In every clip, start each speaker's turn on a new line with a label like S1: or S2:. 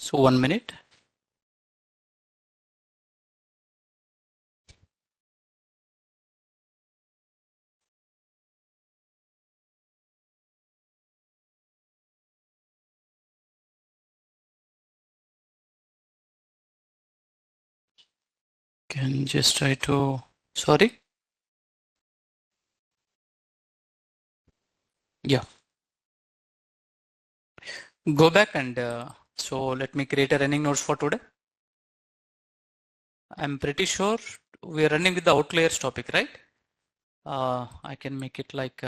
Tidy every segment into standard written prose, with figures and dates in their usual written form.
S1: So 1 minute. Can just try to, sorry. Yeah, go back and so let me create a running notes for today. I'm pretty sure we're running with the outliers topic, right? I can make it like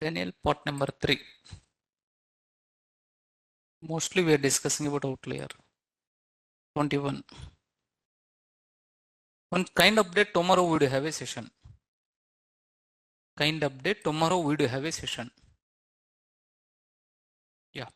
S1: Daniel pot number 3. Mostly we are discussing about outlier. 21. One kind update tomorrow we do have a session. Kind update tomorrow we do have a session. Yeah.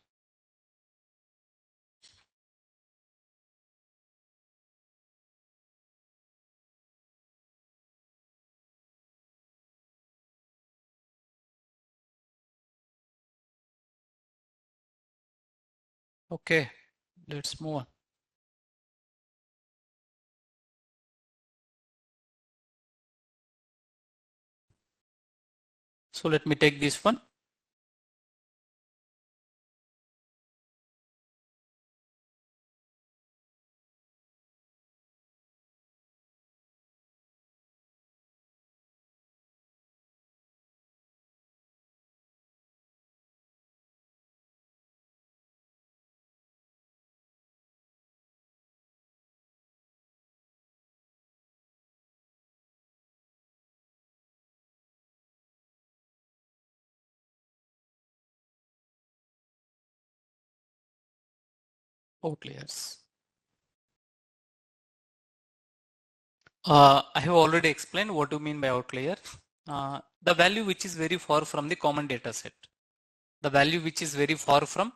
S1: Okay. Let's move on. So let me take this one. Outliers. I have already explained what you mean by outlier. The value which is very far from the common data set. The value which is very far from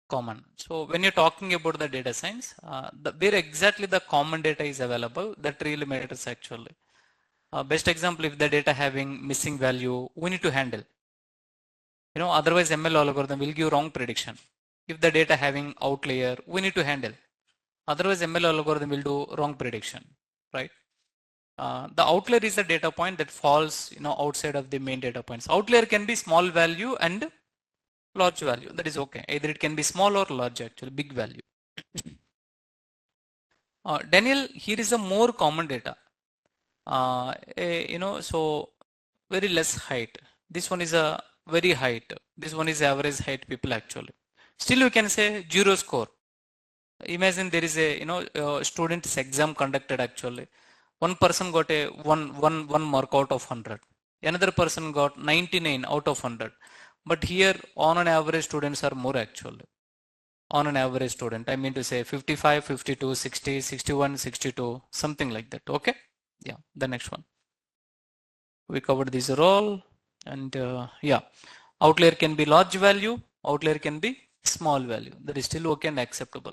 S1: common. So when you're talking about the data science, where exactly the common data is available, that really matters actually. Best example, if the data having missing value, we need to handle. Otherwise ML algorithm will give wrong prediction. If the data having outlier, we need to handle. Otherwise ML algorithm will do wrong prediction, right? The outlier is the data point that falls, outside of the main data points. Outlier can be small value and large value. That is okay. Either it can be small or large, actually, big value. Daniel, here is a more common data. So very less height. This one is a very height. This one is average height people actually. Still you can say zero score. Imagine there is a student's exam conducted actually. One person got a one mark out of 100. Another person got 99 out of 100. But here on an average students are more actually. On an average student, I mean to say 55, 52, 60, 61, 62, something like that. Okay. Yeah. The next one. We covered this all and yeah. Outlier can be large value. Outlier can be small value. That is still okay and acceptable.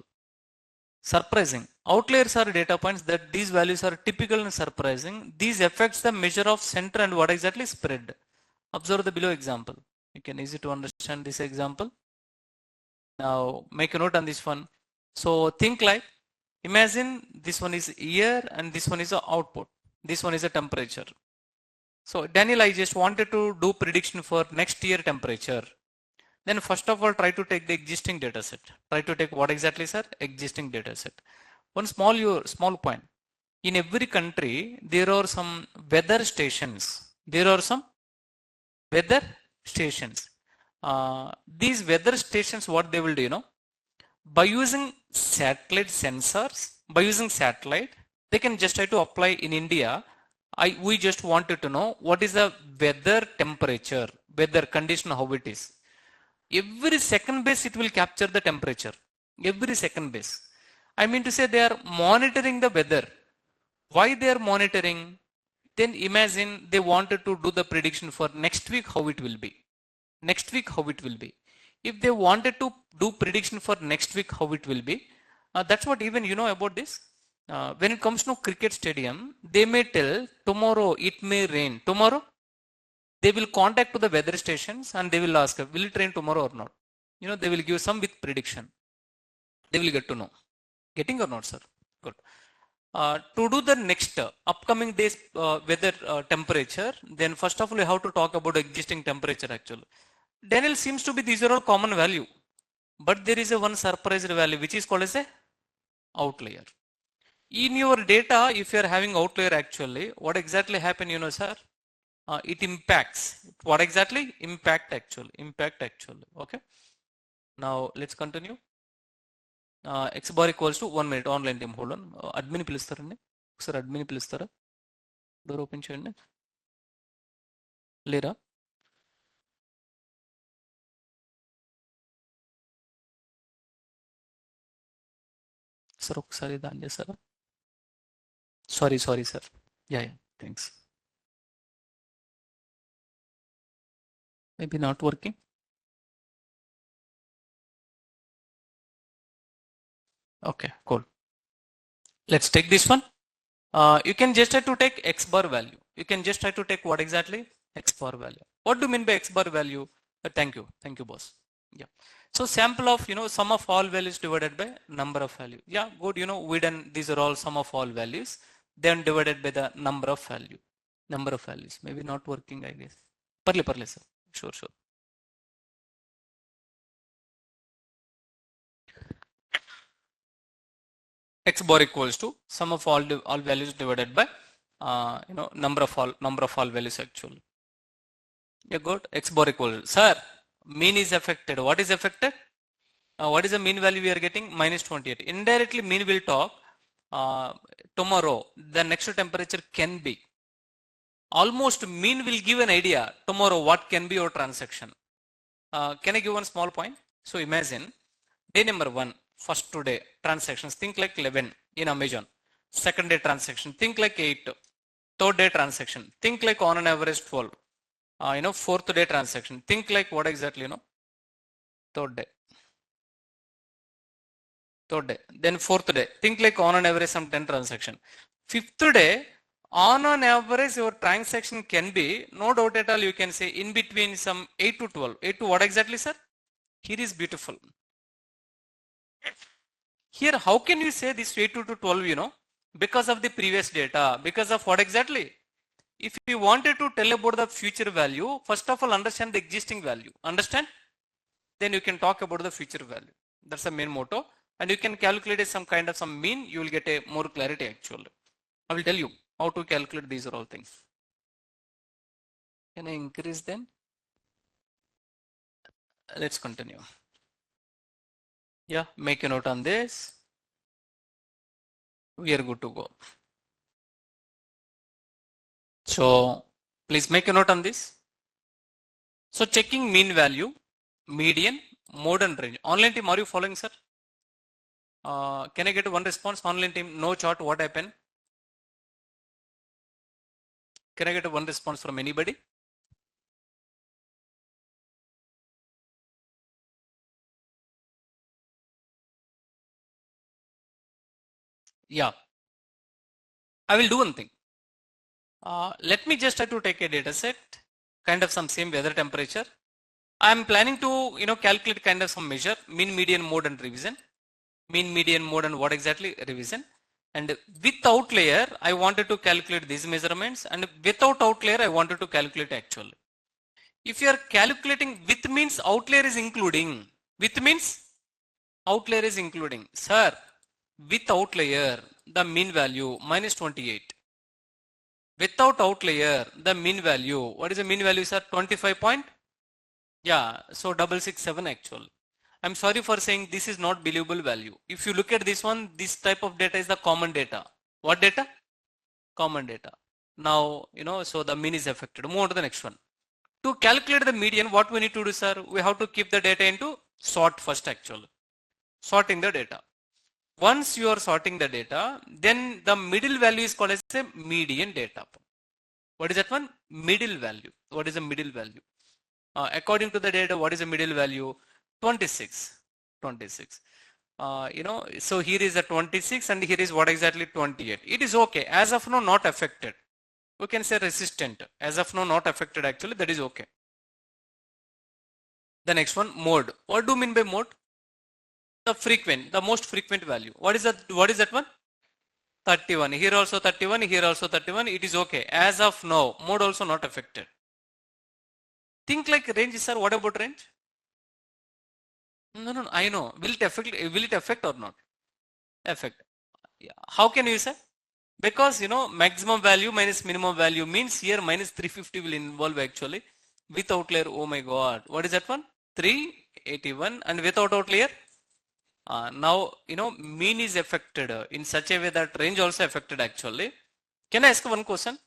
S1: Surprising. Outliers are data points that these values are typical and surprising. These affects the measure of center and what exactly spread. Observe the below example. You can easy to understand this example. Now make a note on this one. So think like, imagine this one is year and this one is the output. This one is a temperature. So Daniel, I just wanted to do prediction for next year temperature. Then first of all, try to take the existing data set. Try to take what exactly, sir? Existing data set. One small point. In every country, there are some weather stations. There are some weather stations. These weather stations, what they will do, by using satellite sensors, by using satellite, they can just try to apply in India. We just wanted to know what is the weather temperature, weather condition, how it is. Every second base it will capture the temperature. Every second base. I mean to say they are monitoring the weather. Why they are monitoring? Then imagine they wanted to do the prediction for next week how it will be. Next week how it will be. If they wanted to do prediction for next week how it will be, that's what even you know about this. When it comes to cricket stadium, they may tell tomorrow it may rain. Tomorrow They will contact to the weather stations and they will ask, will it rain tomorrow or not? You know, they will give some with prediction. They will get to know. Getting or not, sir? Good. To do the next upcoming days weather temperature, then first of all, you have to talk about existing temperature actually. Daniel seems to be these are all common value, but there is a one surprise value which is called as a outlier. In your data, if you are having outlier actually, what exactly happen, you know, sir? It impacts. What exactly? Impact actually. Okay. Now let's continue. X bar equals to 1 minute online team. Hold on. Admin పిలుస్తారండి ఒకసారి admin పిలుస్తారా door open చేయండి లేరా sir ఒకసారి దాని చేస్తారా sorry sir yeah thanks maybe not working. Okay, cool. Let's take this one. You can just try to take X bar value. You can just try to take what exactly? X bar value. What do you mean by X bar value? Thank you, boss. Yeah. So sample of, you know, sum of all values divided by number of value. Yeah, good. You know, we done, these are all sum of all values. Then divided by the number of value. Number of values. Maybe not working, I guess. Parle, sir. Sure. X bar equals to sum of all values divided by you know, number of all values actually. Yeah, good. X bar equals, sir, mean is affected. What is affected? What is the mean value we are getting? -28. Indirectly mean will talk tomorrow the next temperature can be. Almost mean will give an idea tomorrow what can be your transaction. Can I give one small point? So imagine day number 1, first today transactions, think like 11 in Amazon. Second day transaction, think like 8. Third day transaction, think like on an average 12. You know, fourth day transaction, think like what exactly, you know, third day. Then fourth day, think like on an average some 10 transaction. Fifth day, on an average your transaction can be, no doubt at all, you can say in between some 8 to 12. 8 to what exactly, sir? Here is beautiful. Here, how can you say this 8 to 12, you know? Because of the previous data. Because of what exactly? If you wanted to tell about the future value, first of all, understand the existing value. Understand? Then you can talk about the future value. That's the main motto. And you can calculate some kind of some mean. You will get a more clarity actually. I will tell you how to calculate these are all things. Can I increase then? Let's continue. Yeah, make a note on this. We are good to go. So please make a note on this. So checking mean value, median, mode and range. Online team, are you following, sir? Can I get one response? Online team, no chart, what happened? Can I get one response from anybody? Yeah, I will do one thing. Let me just try to take a data set, kind of some same weather temperature. I'm planning to, you know, calculate kind of some measure, mean, median, mode and revision. Mean, median, mode and what exactly? Revision. And with outlier, I wanted to calculate these measurements, and without outlier, I wanted to calculate actually. If you are calculating with means outlier is including, with means outlier is including. Sir, with outlier, the mean value -28. Without outlier, the mean value, what is the mean value, sir? 25 point? Yeah, so 667 actually. I'm sorry for saying this is not believable value. If you look at this one, this type of data is the common data. What data? Common data. Now, you know, so the mean is affected. Move on to the next one. To calculate the median, what we need to do, sir? We have to keep the data into sort first actually. Sorting the data. Once you are sorting the data, then the middle value is called as a median data. What is that one? Middle value. What is the middle value? According to the data, what is the middle value? 26. You know, so here is a 26 and here is what exactly 28. It is okay. As of now, not affected. We can say resistant. As of now, not affected actually. That is okay. The next one, mode. What do you mean by mode? The frequent, the most frequent value. What is that? What is that one? 31. Here also 31. Here also 31. It is okay. As of now, mode also not affected. Think like range, sir. What about range? No, I know. Will it affect? Will it affect or not? Affect. Yeah. How can you say? Because maximum value minus minimum value means here minus 350 will involve actually. With outlier, oh my god, what is that one? 381, and without outlier, now mean is affected in such a way that range also affected actually. Can I ask one question?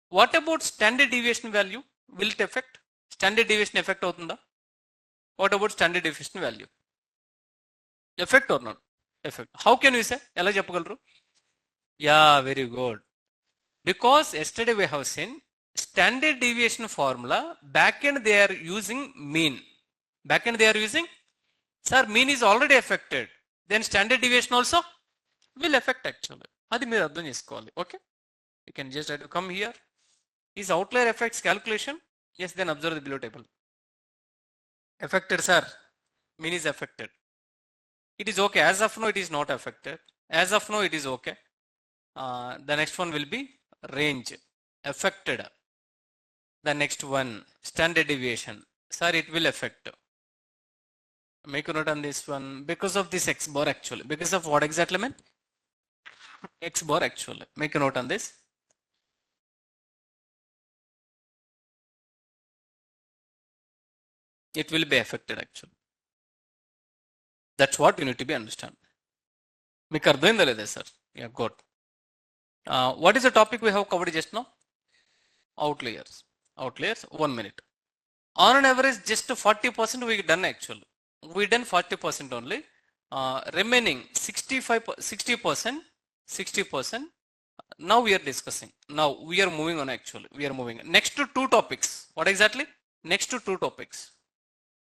S1: What about standard deviation value? Will it affect? Standard deviation effect avutunda? What about standard deviation value? Effect or not? Effect. How can we say? Ela cheppagalaru? Yeah, very good. Because yesterday we have seen standard deviation formula, backend they are using mean. Backend they are using, sir, mean is already affected. Then standard deviation also will affect actually. Adi meer ardham chesukovali. Okay. You can just have to come here. Is outlier effects calculation? Yes, then observe the below table. Affected, sir. Mean is affected. It is okay. As of now, it is not affected. As of now, it is okay. The next one will be range. Affected. The next one, standard deviation. Sir, it will affect. Make a note on this one. Because of this X bar actually. Because of what exactly, man? X bar actually. Make a note on this. It will be affected actually. That's what you need to be understand. Make ardhainda leda, sir. Yeah, good. What is the topic we have covered just now? Outliers. Outliers, 1 minute. On an average, just 40% we done actually. We done 40% only. Remaining 60%. Now we are discussing. Now we are moving on actually. We are moving. Next to 2 topics. What exactly? Next to 2 topics.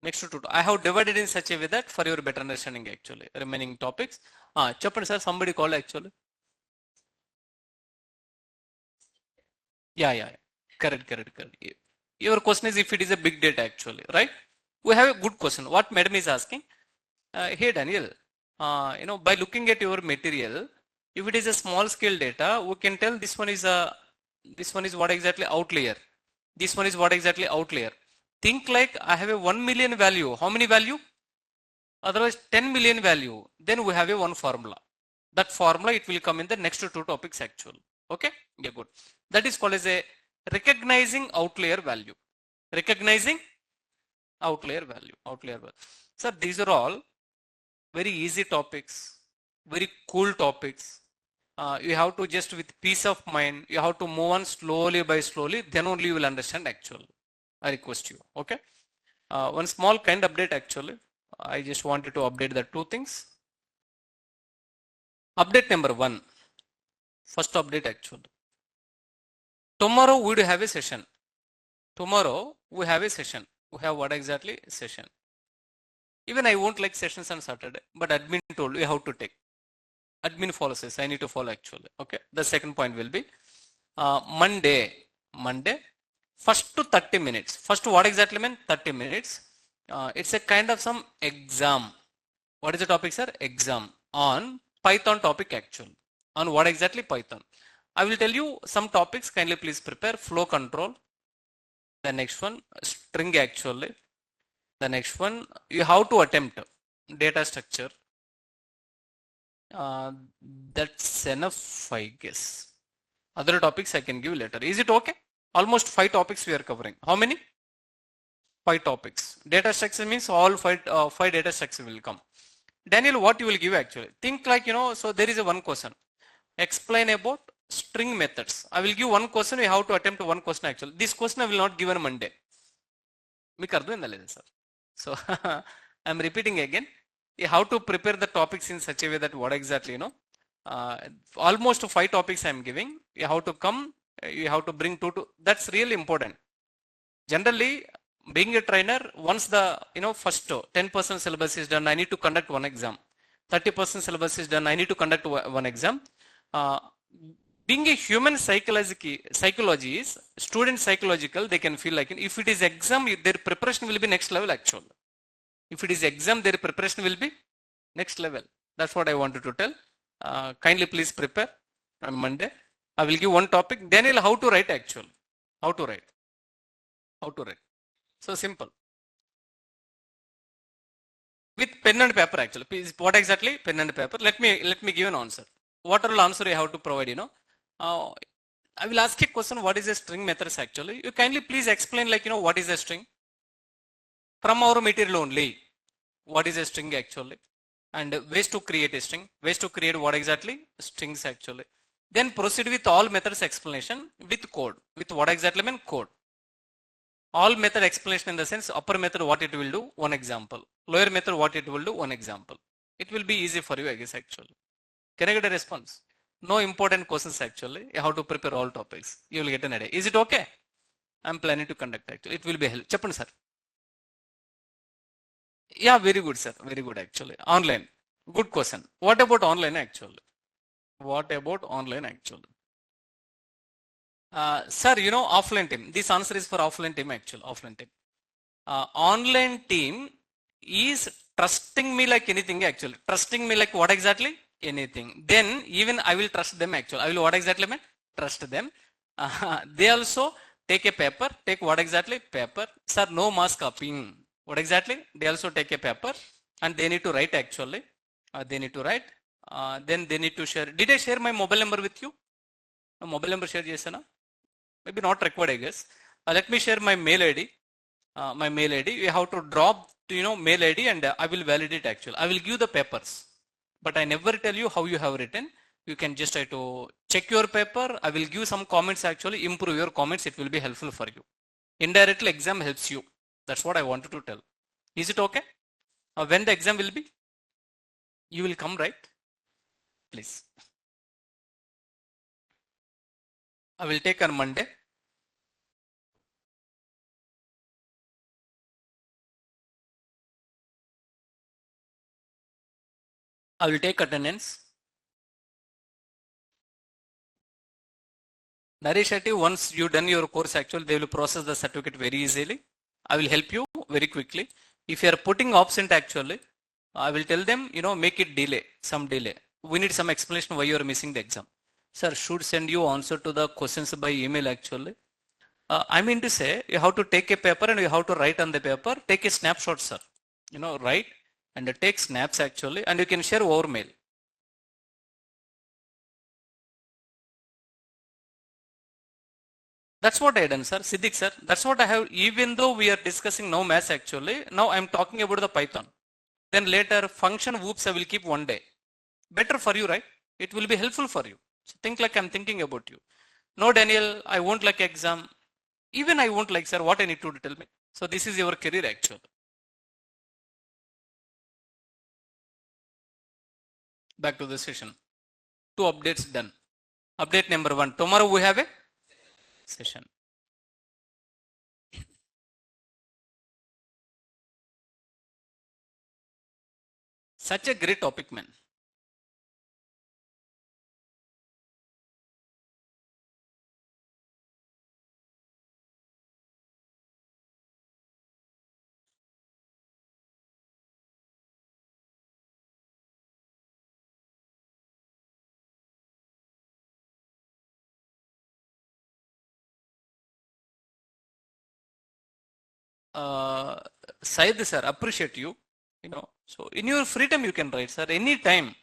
S1: Next to 2. I have divided in such a way that for your better understanding actually. Remaining topics. Chappan sir, somebody called actually. Yeah. Correct. Your question is if it is a big data actually, right? We have a good question. What madam is asking? Hey Daniel, by looking at your material, if it is a small scale data, we can tell this one is what exactly outlier. This one is what exactly outlier. Think like I have a 1 million value. How many value? Otherwise 10 million value. Then we have a one formula. That formula it will come in the next 2 topics actually. Okay? Yeah, good. That is called as a recognizing outlier value. Recognizing outlier value. Sir, these are all very easy topics, very cool topics. You have to just with peace of mind, you have to move on slowly by slowly, then only you will understand actually. I request you. Okay. One small kind update actually. I just wanted to update the 2 things. Update number 1. First update actually. Tomorrow we will have a session. Tomorrow we have a session. We have what exactly? Session. Even I won't like sessions on Saturday, but admin told you how to take. Admin follows this. I need to follow actually. Okay. The second point will be Monday. First to 30 minutes. First what exactly mean? 30 minutes. It's a kind of some exam. What is the topic, sir? Exam on Python topic actually. On what exactly? Python. I will tell you some topics. Kindly please prepare. Flow control. The next one, string actually. The next one, you have to attempt data structure. That's enough, I guess. Other topics I can give later. Is it okay? Almost 5 topics we are covering. How many? 5 topics. Data structure means all 5 data structure will come. Daniel, what you will give actually? Think like, so there is a one question. Explain about string methods. I will give one question. You have to attempt one question actually. This question I will not give on Monday. So I'm repeating again. You have to prepare the topics in such a way that what exactly, almost 5 topics I'm giving. You have to come. You have to bring 2 to. That's really important. Generally, being a trainer, once the first 10% syllabus is done, I need to conduct one exam. 30% syllabus is done, I need to conduct one exam. Being a human psychology is student psychological, they can feel like if it is exam, their preparation will be next level actually. If it is exam, their preparation will be next level. That's what I wanted to tell. Kindly please prepare on Monday. I will give one topic. Daniel, how to write actually? How to write? How to write? So simple. With pen and paper actually. What exactly? Pen and paper. Let me give an answer. What all answer you have to provide? I will ask a question. What is a string methods actually? You kindly please explain like what is a string from our material only. What is a string actually? And ways to create a string. Ways to create what exactly? Strings actually. Then proceed with all methods explanation with code. With what exactly mean? Code. All method explanation in the sense upper method what it will do, one example. Lower method what it will do, one example. It will be easy for you, I guess actually. Can I get a response? No important questions actually. You have to prepare all topics. You will get an idea. Is it okay? I'm planning to conduct actually. It will be help. Chappan sir. Yeah, very good sir. Very good actually. Online. Good question. What about online actually? What about online actually? Sir, offline team. This answer is for offline team actually. Offline team. Online team is trusting me like anything actually. Trusting me like what exactly? Anything. Then even I will trust them actually. I will what exactly mean? Trust them. They also take a paper. Take what exactly? Paper. Sir, no mass copying. What exactly? They also take a paper and they need to write actually. They need to write. Then they need to share. Did I share my mobile number with you? Mobile number share chesana? Maybe not required, I guess. Let me share my mail ID. My mail ID. You have to drop mail ID and I will validate actually. I will give the papers, but I never tell you how you have written. You can just try to check your paper. I will give some comments actually. Improve your comments. It will be helpful for you. Indirectly exam helps you. That's what I wanted to tell. Is it okay? When the exam will be? You will come, right? Please. I will take on Monday. I will take attendance. Naresh Shetty, once you done your course actually, they will process the certificate very easily. I will help you very quickly. If you are putting absent actually, I will tell them, make it delay, some delay. We need some explanation why you are missing the exam. Sir, should send you answer to the questions by email actually. I mean to say, you have to take a paper and you have to write on the paper, take a snapshot, sir. Write and take snaps actually, and you can share over mail. That's what I done, sir. Siddiq, sir. That's what I have. Even though we are discussing now maths actually, now I'm talking about the Python. Then later function whoops I will keep one day. Better for you, right? It will be helpful for you. So think like I'm thinking about you. No, Daniel, I won't like exam. Even I won't like, sir, what I need to tell me. So this is your career actually. Back to the session. 2 updates done. Update number 1. Tomorrow we have a session. Such a great topic, man. uh, Said sir, appreciate you. So in your free time you can write, sir. Anytime.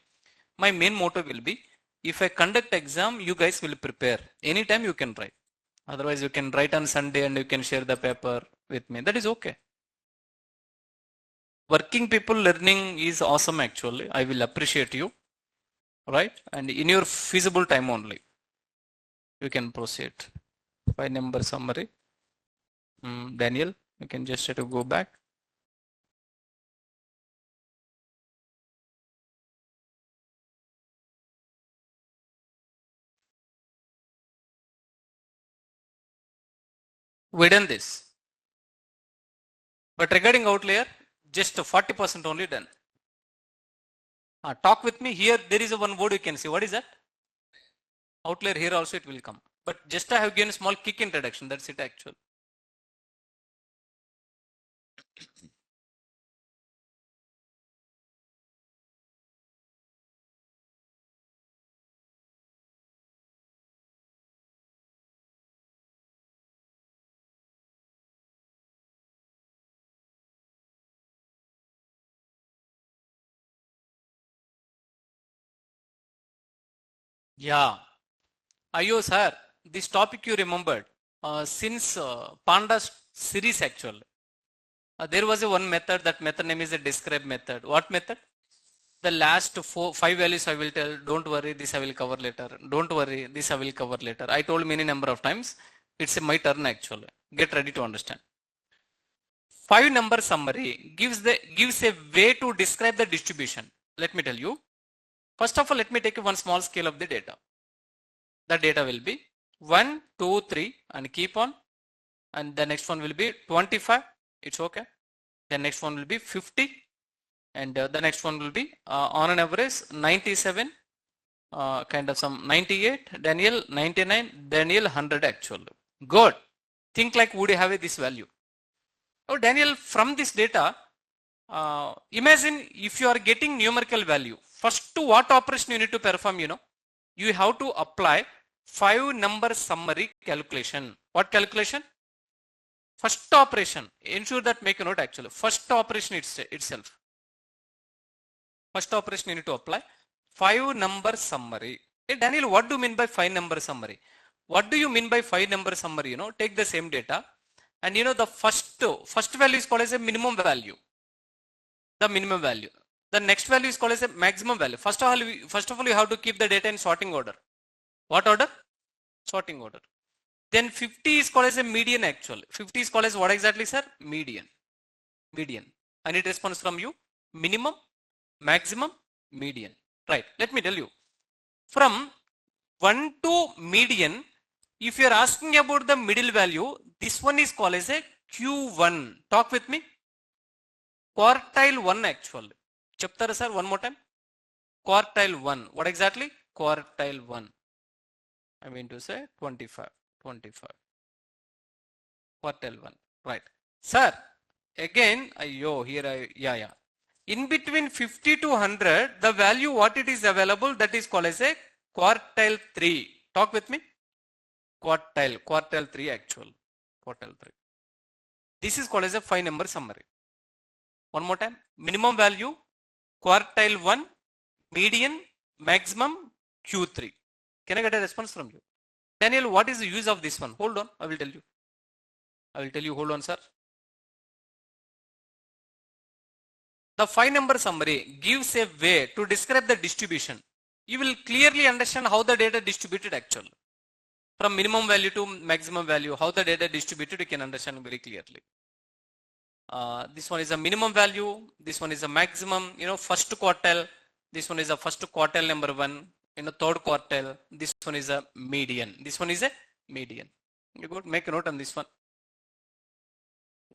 S1: My main motto will be, if I conduct exam, you guys will prepare. Anytime you can write. Otherwise, you can write on Sunday and you can share the paper with me. That is okay. Working people learning is awesome actually. I will appreciate you. Right? And in your feasible time only, you can proceed. By number summary. Daniel, you can just try to go back. We done this. But regarding outlier, just 40% only done. Talk with me. Here there is a one word you can see. What is that? Outlier here also it will come. But just I have given a small kick introduction. That's it actually. Yeah. Ayo sir, this topic you remembered since Pandas series actually. There was a one method, that method name is a describe method. What method? The last five values I will tell, don't worry, this I will cover later. Don't worry, this I will cover later. I told many number of times. It's my turn actually. Get ready to understand. 5 number summary gives a way to describe the distribution. Let me tell you. First of all, let me take one small scale of the data. The data will be 1, 2, 3 and keep on. And the next one will be 25. It's okay. The next one will be 50. And the next one will be on an average 97. Kind of some 98. Daniel 99. Daniel 100 actually. Good. Think like would you have this value? Oh, Daniel, from this data, imagine if you are getting numerical value. First, to what operation you need to perform, you have to apply 5-number summary calculation. What calculation? First operation. Ensure that, make a note actually. First operation itself. First operation you need to apply 5-number summary. Hey, Daniel, what do you mean by 5-number summary? What do you mean by 5-number summary? Take the same data. And the first value is called as a minimum value. The minimum value. The next value is called as a maximum value. First of all, you have to keep the data in sorting order. What order? Sorting order. Then 50 is called as a median actually. 50 is called as what exactly, sir? Median. Median. And it responds from you. Minimum, maximum, median. Right. Let me tell you. From 1 to median, if you are asking about the middle value, this one is called as a Q1. Talk with me. Quartile 1 actually. Chapter sir, one more time. Quartile 1. What exactly? Quartile 1. I mean to say 25. 25. Quartile 1. Right. Sir, again, yeah. In between 50 to 100, the value what it is available, that is called as a quartile 3. Talk with me. Quartile 3 actual. Quartile 3. This is called as a 5-number summary. One more time. Minimum value, quartile 1, median, maximum, Q3. Can I get a response from you? Daniel, what is the use of this one? Hold on, I will tell you. Hold on, sir. The 5-number summary gives a way to describe the distribution. You will clearly understand how the data distributed actually. From minimum value to maximum value, how the data distributed, you can understand very clearly. This one is a minimum value. This one is a maximum, first quartile. This one is a first quartile number 1. Third quartile. This one is a median. This one is a median. You go make a note on this one.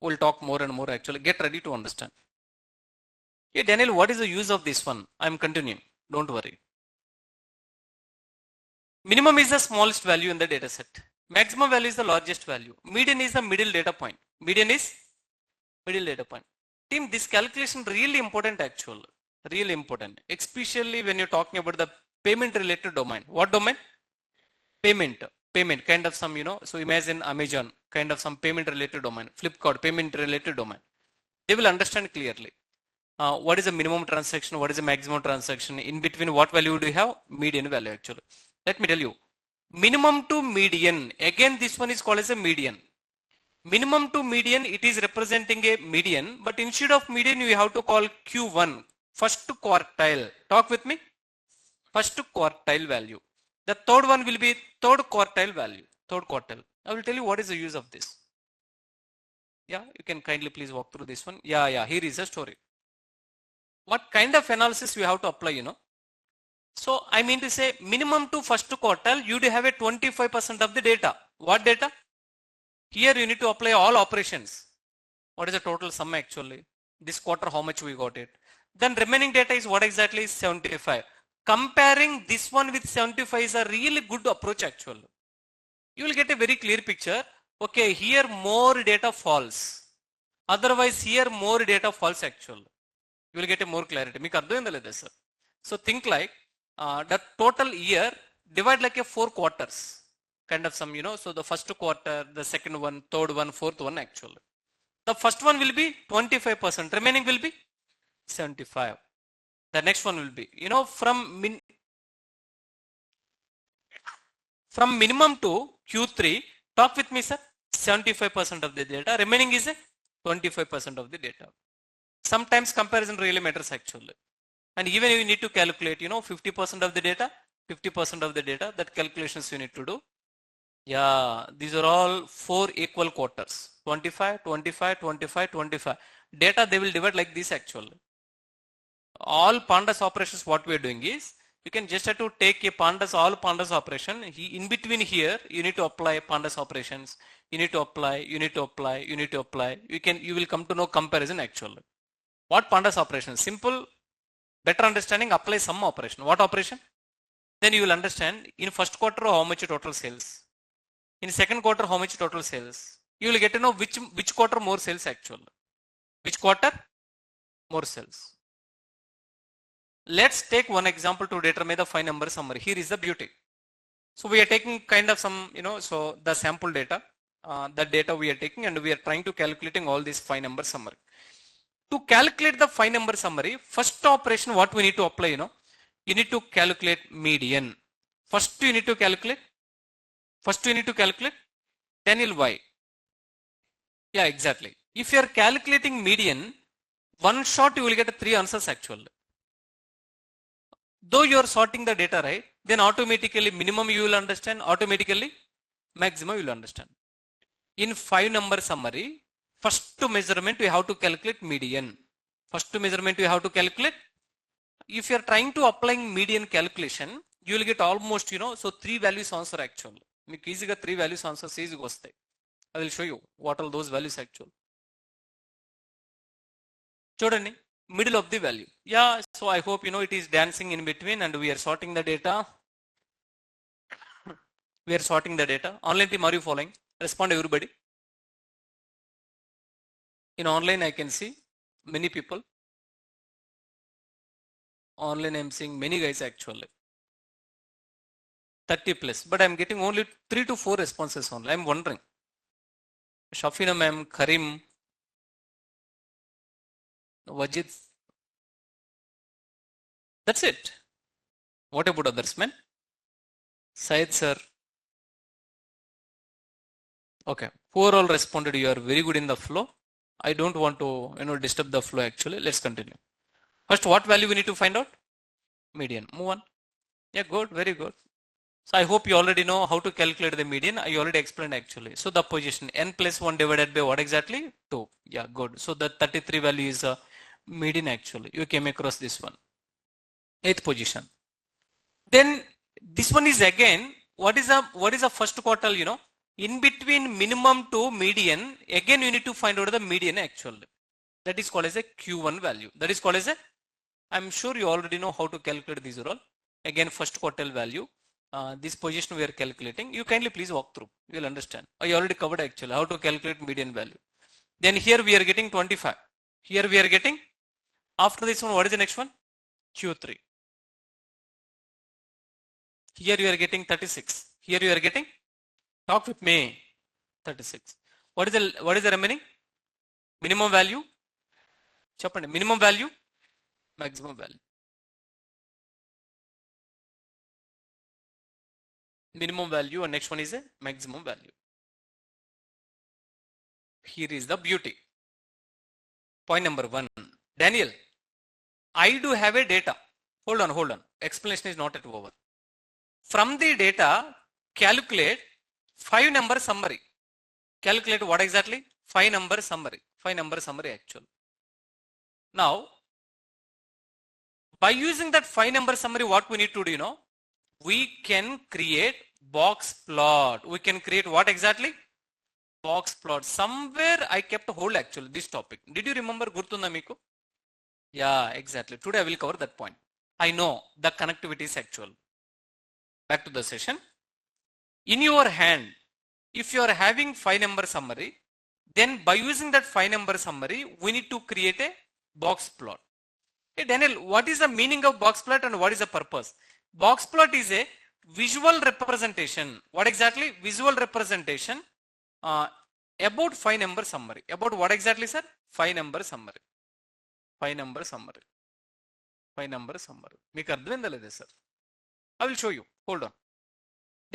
S1: We'll talk more and more actually. Get ready to understand. Hey Daniel, what is the use of this one? I'm continuing. Don't worry. Minimum is the smallest value in the data set. Maximum value is the largest value. Median is the middle data point. Median is middle data point. Team, this calculation really important actually. Really important. Especially when you're talking about the payment related domain. What domain? Payment. Kind of some, so imagine Amazon, kind of some payment related domain. Flipkart, payment related domain. They will understand clearly. What is the minimum transaction? What is the maximum transaction? In between what value do you have? Median value actually. Let me tell you. Minimum to median. Again, this one is called as a median. Minimum to median, it is representing a median. But instead of median, you have to call Q1. First quartile. Talk with me. First quartile value. The third one will be third quartile value. Third quartile. I will tell you what is the use of this. Yeah, you can kindly please walk through this one. Yeah, here is a story. What kind of analysis we have to apply, So I mean to say minimum to first quartile, you do have a 25% of the data. What data? Here you need to apply all operations. What is the total sum actually? This quarter, how much we got it? Then remaining data is what exactly is 75. comparing this one with 75 is a really good approach actually. You will get a very clear picture. Okay, here more data false. Otherwise here more data false actually. You will get a more clarity. మీకు అర్థమైందా లేదా sir? So think like the total year divide like a 4 quarters. Kind of some, you know, so the first quarter, the second one, third one, fourth one actually. The first one will be 25%, remaining will be 75. The next one will be, you know, from minimum to Q3, talk with me sir, 75% of the data, remaining is a 25% of the data. Sometimes comparison really matters actually. And even if you need to calculate, you know, 50% of the data, 50% of the data, that calculations you need to do. Yeah, these are all 4 equal quarters. 25, 25, 25, 25. Data they will divide like this actually. All pandas operations what we are doing is, you can just have to take a pandas, all pandas operation. In between here, you need to apply pandas operations. You need to apply, you need to apply, you need to apply. You will come to know comparison actually. What pandas operation? Simple, better understanding, apply some operation. What operation? Then you will understand in first quarter how much total sales. In second quarter how much total sales. You will get to know which quarter more sales actually. Which quarter more sales. Let's take one example to determine the 5 number summary. Here is the beauty. So we are taking kind of some, you know, so the sample data, the data we are taking, and we are trying to calculating all these 5 number summary. To calculate the 5 number summary, first operation what we need to apply, you know, you need to calculate median. First you need to calculate. Then you'll y. Yeah, exactly. If you are calculating median, one shot you will get 3 answers actually. Though you are sorting the data, right, then automatically minimum you will understand, automatically maximum you will understand. In 5 number summary, first measurement we have to calculate median. First measurement we have to calculate. If you are trying to applying median calculation, you will get almost, you know, so 3 values answer actually. మీకు ఈజీగా 3 values answers ఈజీగా వస్తాయి. I will show you what are those values actually. చూడండి, middle of the value. Yeah, so I hope you know it is dancing in between and we are sorting the data. We are sorting the data. Online team, are you following? Respond everybody. In online I can see many people. Online I am seeing many guys actually. 30 plus, but I am getting only 3 to 4 responses only. I am wondering. Shafina ma'am, Karim, Wajid. That's it. What about others, man? Syed sir. Okay, 4 all responded. You are very good in the flow. I don't want to, you know, disturb the flow actually. Let's continue. First, what value we need to find out? Median. Move on. Yeah, good, very good. So I hope you already know how to calculate the median. I already explained actually. So the position n plus 1 divided by what exactly? 2. Yeah, good. So the 33 value is a median actually. You came across this one. 8th position. Then this one is again, what is the first quartile, you know? In between minimum to median, again you need to find out the median actually. That is called as a Q1 value. That is called as a, I'm sure you already know how to calculate these are all. Again, first quartile value. This position we are calculating. You kindly please walk through. You will understand. I already covered actually how to calculate median value. Then here we are getting 25. Here we are getting, after this one, what is the next one? Q3. Here you are getting 36. Here you are getting, talk with me, 36. What is the remaining? Minimum value? Chapande. Minimum value? Maximum value. Minimum value and next one is a maximum value. Here is the beauty. Point number 1. Daniel, I do have a data. Hold on. Explanation is not yet over. From the data, calculate 5 number summary. Calculate what exactly? 5 number summary. 5 number summary actually. Now, by using that 5 number summary, what we need to do, you know, we can create box plot. We can create what exactly? Box plot. Somewhere I kept a hold actually this topic. Did you remember Gurtunda Miku? Yeah, exactly. Today I will cover that point. I know the connectivity is actual. Back to the session. In your hand, if you are having 5-number summary, then by using that 5-number summary, we need to create a box plot. Hey Daniel, what is the meaning of box plot and what is the purpose? Box plot is a visual representation. What exactly? Visual representation about 5-number summary. About what exactly, sir? 5-number summary. 5-number summary. 5-number summary. మీకు అర్థమైందా లేదా sir? I will show you. Hold on.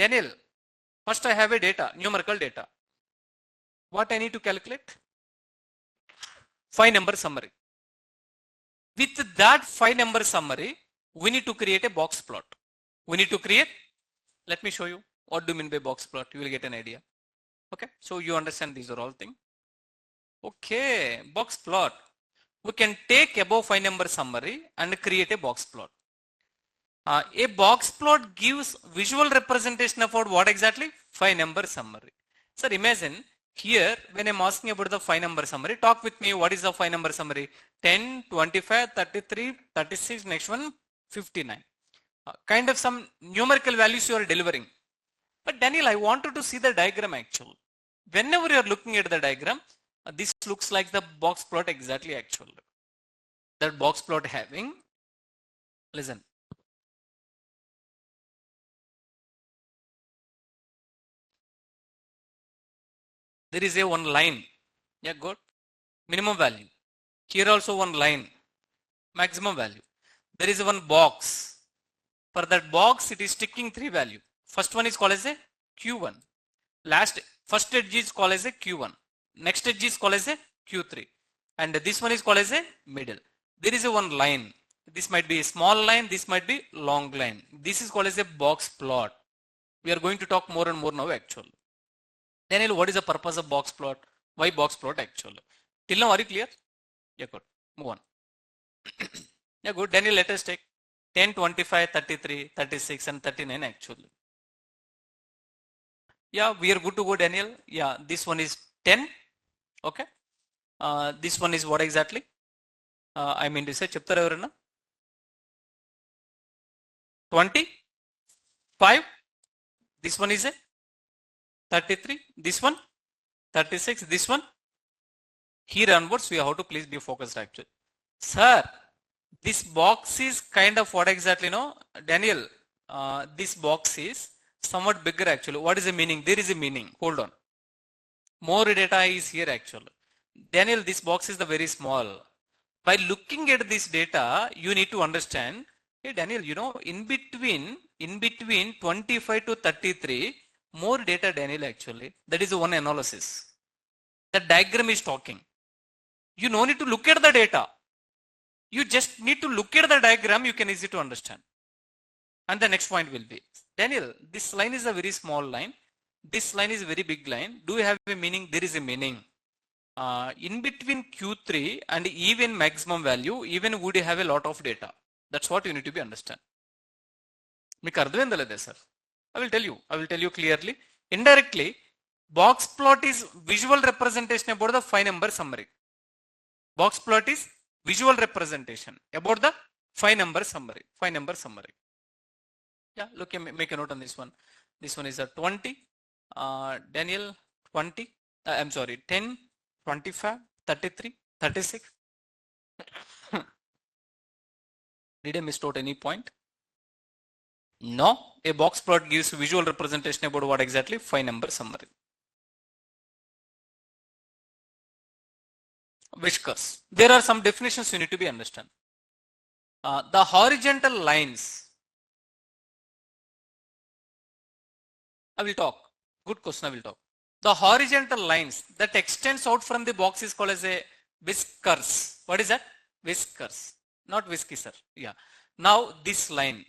S1: Daniel, first I have a data, numerical data. What I need to calculate? 5-number summary. With that 5-number summary, we need to create a box plot. We need to create, let me show you what do you mean by box plot. You will get an idea. Okay, so you understand these are all things. Okay, box plot. We can take above 5-number summary and create a box plot. A box plot gives visual representation about what exactly? 5-number summary. Sir, imagine here when I'm asking about the 5-number summary, talk with me. What is the 5-number summary? 10, 25, 33, 36, next one 59. Kind of some numerical values you are delivering. But Daniel, I wanted to see the diagram actually. Whenever you are looking at the diagram, this looks like the box plot exactly actually. That box plot having, listen. There is a one line. Yeah, good. Minimum value. Here also one line. Maximum value. There is one box. For that box, it is sticking 3 value. First one is called as a Q1. First edge is called as a Q1. Next edge is called as a Q3. And this one is called as a middle. There is a one line. This might be a small line. This might be long line. This is called as a box plot. We are going to talk more and more now actually. Daniel, what is the purpose of box plot? Why box plot actually? Till now, are you clear? Yeah, good. Move on. Yeah, good. Daniel, let us take 10, 25, 33, 36 and 39 actually. Yeah, we are good to go, Daniel. Yeah, this one is 10. Okay. This one is what exactly? I mean to say, chapter 25. This one is a 33. This one 36. This one. Here onwards, we have to please be focused actually. Sir, this box is kind of what exactly, no? Daniel, this box is somewhat bigger actually. What is the meaning? There is a meaning. Hold on. More data is here actually. Daniel, this box is the very small. By looking at this data, you need to understand, hey Daniel, you know, in between 25 to 33, more data, Daniel, actually. That is one analysis. The diagram is talking. You no need to look at the data. You just need to look at the diagram. You can easily to understand. And the next point will be, Daniel, this line is a very small line. This line is a very big line. Do you have a meaning? There is a meaning. In between Q3 and even maximum value, even would have a lot of data. That's what you need to be understand. Meeku ardhamaindha leda sir? I will tell you clearly. Indirectly, box plot is visual representation about the 5-number summary. Box plot is visual representation about the 5-number summary. 5-number summary. Yeah, look, make a note on this one. This one is a 20. Daniel, 20. I'm sorry, 10, 25, 33, 36. Did I miss out any point? No. A box plot gives visual representation about what exactly? 5-number summary. Whiskers. There are some definitions you need to be understand. The horizontal lines. I will talk. Good question, I will talk. The horizontal lines that extends out from the box is called as a whiskers. What is that? Whiskers. Not whiskey, sir. Yeah. Now this line.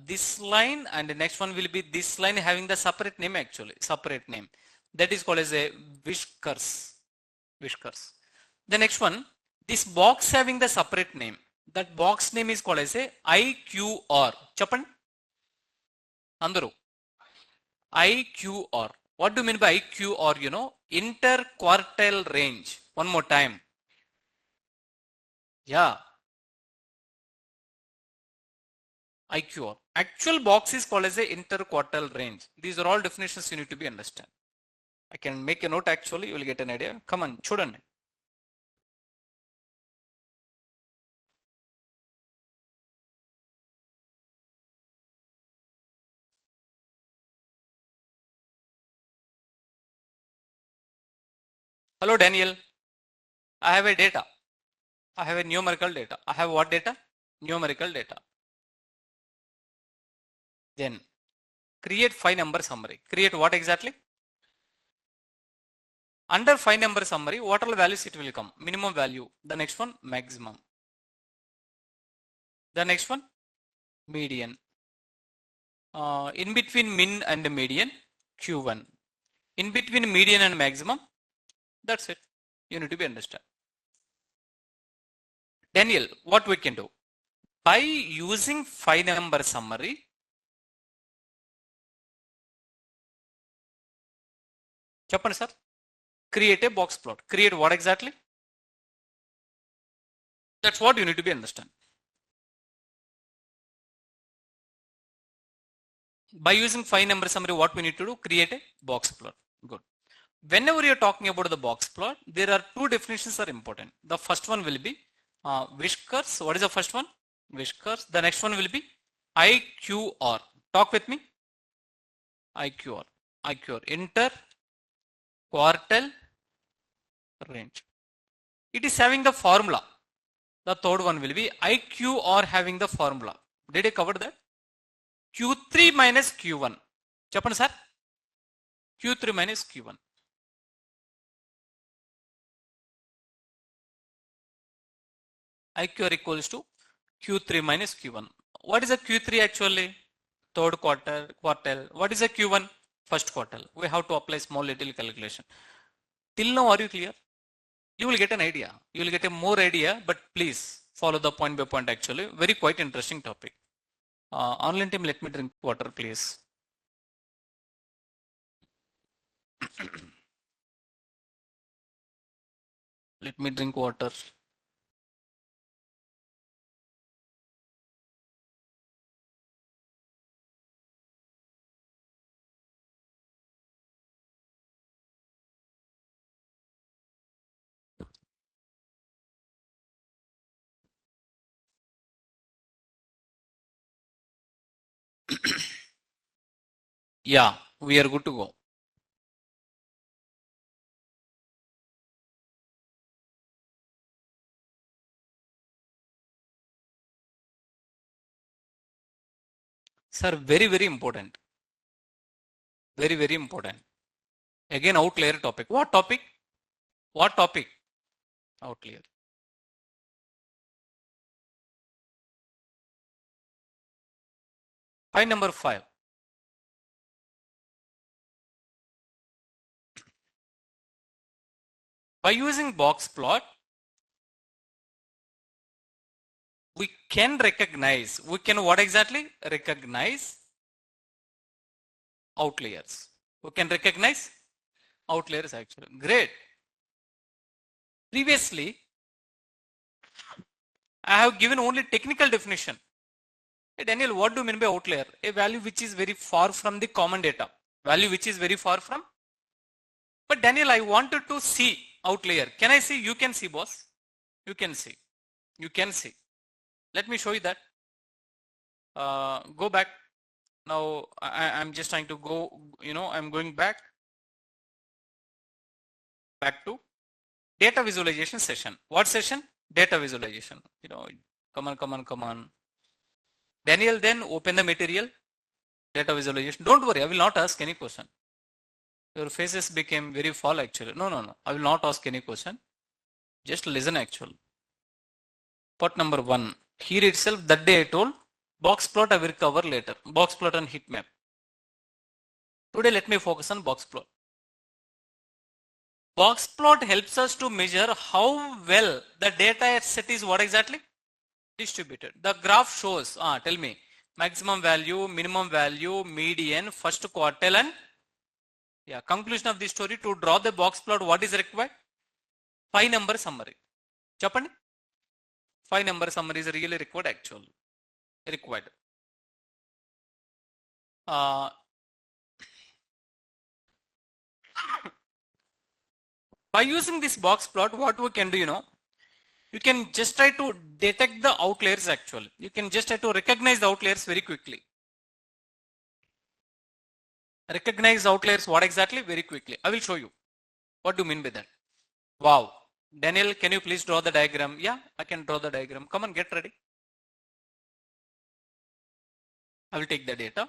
S1: This line and the next one will be this line having the separate name actually. Separate name. That is called as a whiskers. Whiskers. The next one, this box having the separate name. That box name is called as a IQR. Chappan? Andaru. IQR. What do you mean by IQR? You know, interquartile range. One more time. Yeah. IQR. Actual box is called as a interquartile range. These are all definitions you need to be understand. I can make a note actually, you will get an idea. Come on, chudandi. Hello Daniel, I have a data. I have a numerical data. I have what data? Numerical data. Then create 5-number summary. Create what exactly? Under 5-number summary, what all values it will come? Minimum value. The next one, maximum. The next one, median. In between min and median, Q1. In between median and maximum, that's it. You need to be understand. Daniel, what we can do? By using 5-number summary, చెప్పండి sir. Create a box plot. Create what exactly? That's what you need to be understand. By using 5-number summary, what we need to do? Create a box plot. Good. Whenever you're talking about the box plot, there are two definitions are important. The first one will be whiskers. What is the first one? Whiskers. The next one will be IQR. Talk with me. IQR. IQR. Inter quartile range. It is having the formula. The third one will be IQR having the formula. Did I cover that? Q3 minus Q1. చెప్పండి sir. Q3 minus Q1. IQR equals to Q3 minus Q1. What is a Q3 actually? Third quartile. What is a Q1? First quartile. We have to apply small little calculation. Till now, are you clear? You will get an idea. You will get a more idea, but please follow the point by point actually. Very quite interesting topic. Online team, let me drink water, please. Let me drink water. Yeah, we are good to go. Sir, very, very important. Very, very important. Again, outlier topic. What topic? What topic? Outlier. Point number 5. By using box plot, we can recognize, what exactly? Recognize outliers. We can recognize outliers actually. Great. Previously, I have given only technical definition. Hey Daniel, what do you mean by outlier? A value which is very far from the common data. Value which is very far from. But Daniel, I wanted to see outlier. Can I see? You can see, boss. You can see. You can see. Let me show you that. Go back. Now I'm just trying to go, I'm going back to data visualization session. What session? Data visualization. Come on. Daniel, then open the material. Data visualization. Don't worry, I will not ask any question. Your faces became very fall actually. No. I will not ask any question. Just listen actually. Part number 1. Here itself, that day I told, box plot I will cover later. Box plot and heat map. Today let me focus on box plot. Box plot helps us to measure how well the data set is what exactly? Distributed. The graph shows, tell me, maximum value, minimum value, median, first quartile and conclusion of the story. To draw the box plot, what is required? 5-number summary. Chapandi? 5-number summary is really required actually. Required. Uh, by using this box plot, what we can do, you can just try to detect the outliers actually. You can just try to recognize the outliers very quickly. Recognize outliers, what exactly? Very quickly. I will show you. What do you mean by that? Wow. Daniel, can you please draw the diagram? Yeah, I can draw the diagram. Come on, get ready. I will take the data.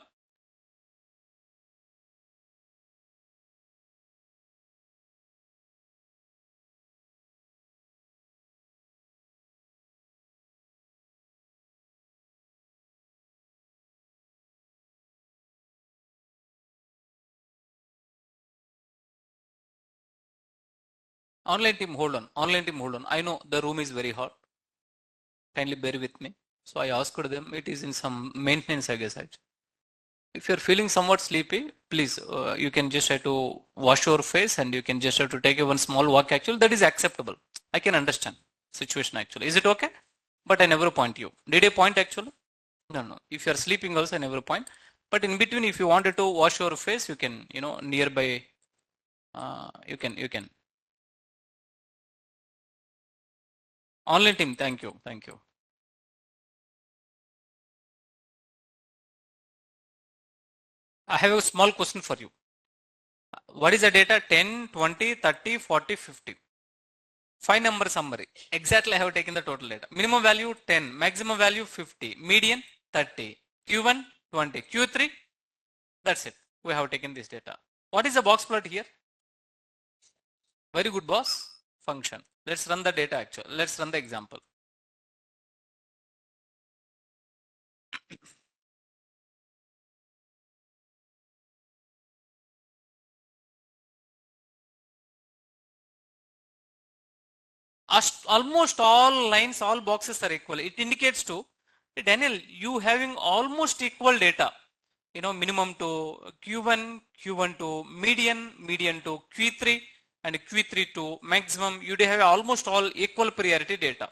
S1: Online team, hold on. Online team, hold on. I know the room is very hot. Kindly bear with me. So I asked them, it is in some maintenance, I guess. Actually. If you're feeling somewhat sleepy, please, you can just try to wash your face and you can just have to take a one small walk. Actually, that is acceptable. I can understand situation actually. Is it okay? But I never point you. Did I point actually? No, no. If you're sleeping also, I never point. But in between, if you wanted to wash your face, you can, nearby, you can. Online team, thank you, thank you. I have a small question for you. What is the data? 10, 20, 30, 40, 50. 5 number summary. Exactly I have taken the total data. Minimum value 10, maximum value 50, median 30, Q1 20, Q3, that's it. We have taken this data. What is the box plot here? Very good boss. Function. Let's run the data actually. Let's run the example. Almost all lines, all boxes are equal. It indicates to Daniel, you having almost equal data. Minimum to Q1, Q1 to median, median to Q3, and Q3 to maximum. You have almost all equal priority data.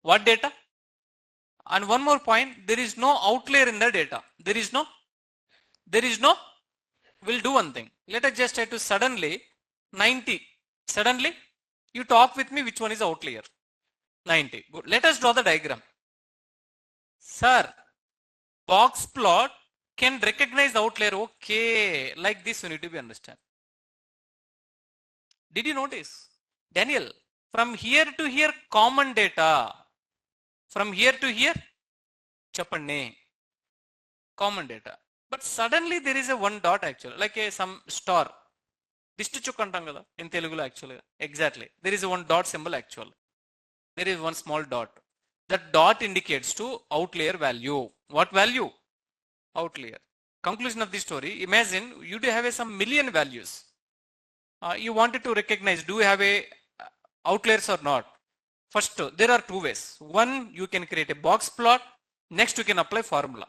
S1: What data? And one more point, there is no outlier in the data. There is no, we'll do one thing. Let us just try to suddenly 90. Suddenly, you talk with me which one is outlier. 90. Good. Let us draw the diagram. Sir, box plot can recognize the outlier. Okay, like this you need to be understand. Did you notice? Daniel, from here to here common data. From here to here, chappanne. Common data. But suddenly there is a one dot actually, like some star. District kantanga in Telugu actually. Exactly. There is a one dot symbol actually. There is one small dot. That dot indicates to outlier value. What value? Outlier. Conclusion of the story. Imagine you do have some million values. You wanted to recognize, do you have a outliers or not? First, there are two ways. One, you can create a box plot. Next, you can apply formula.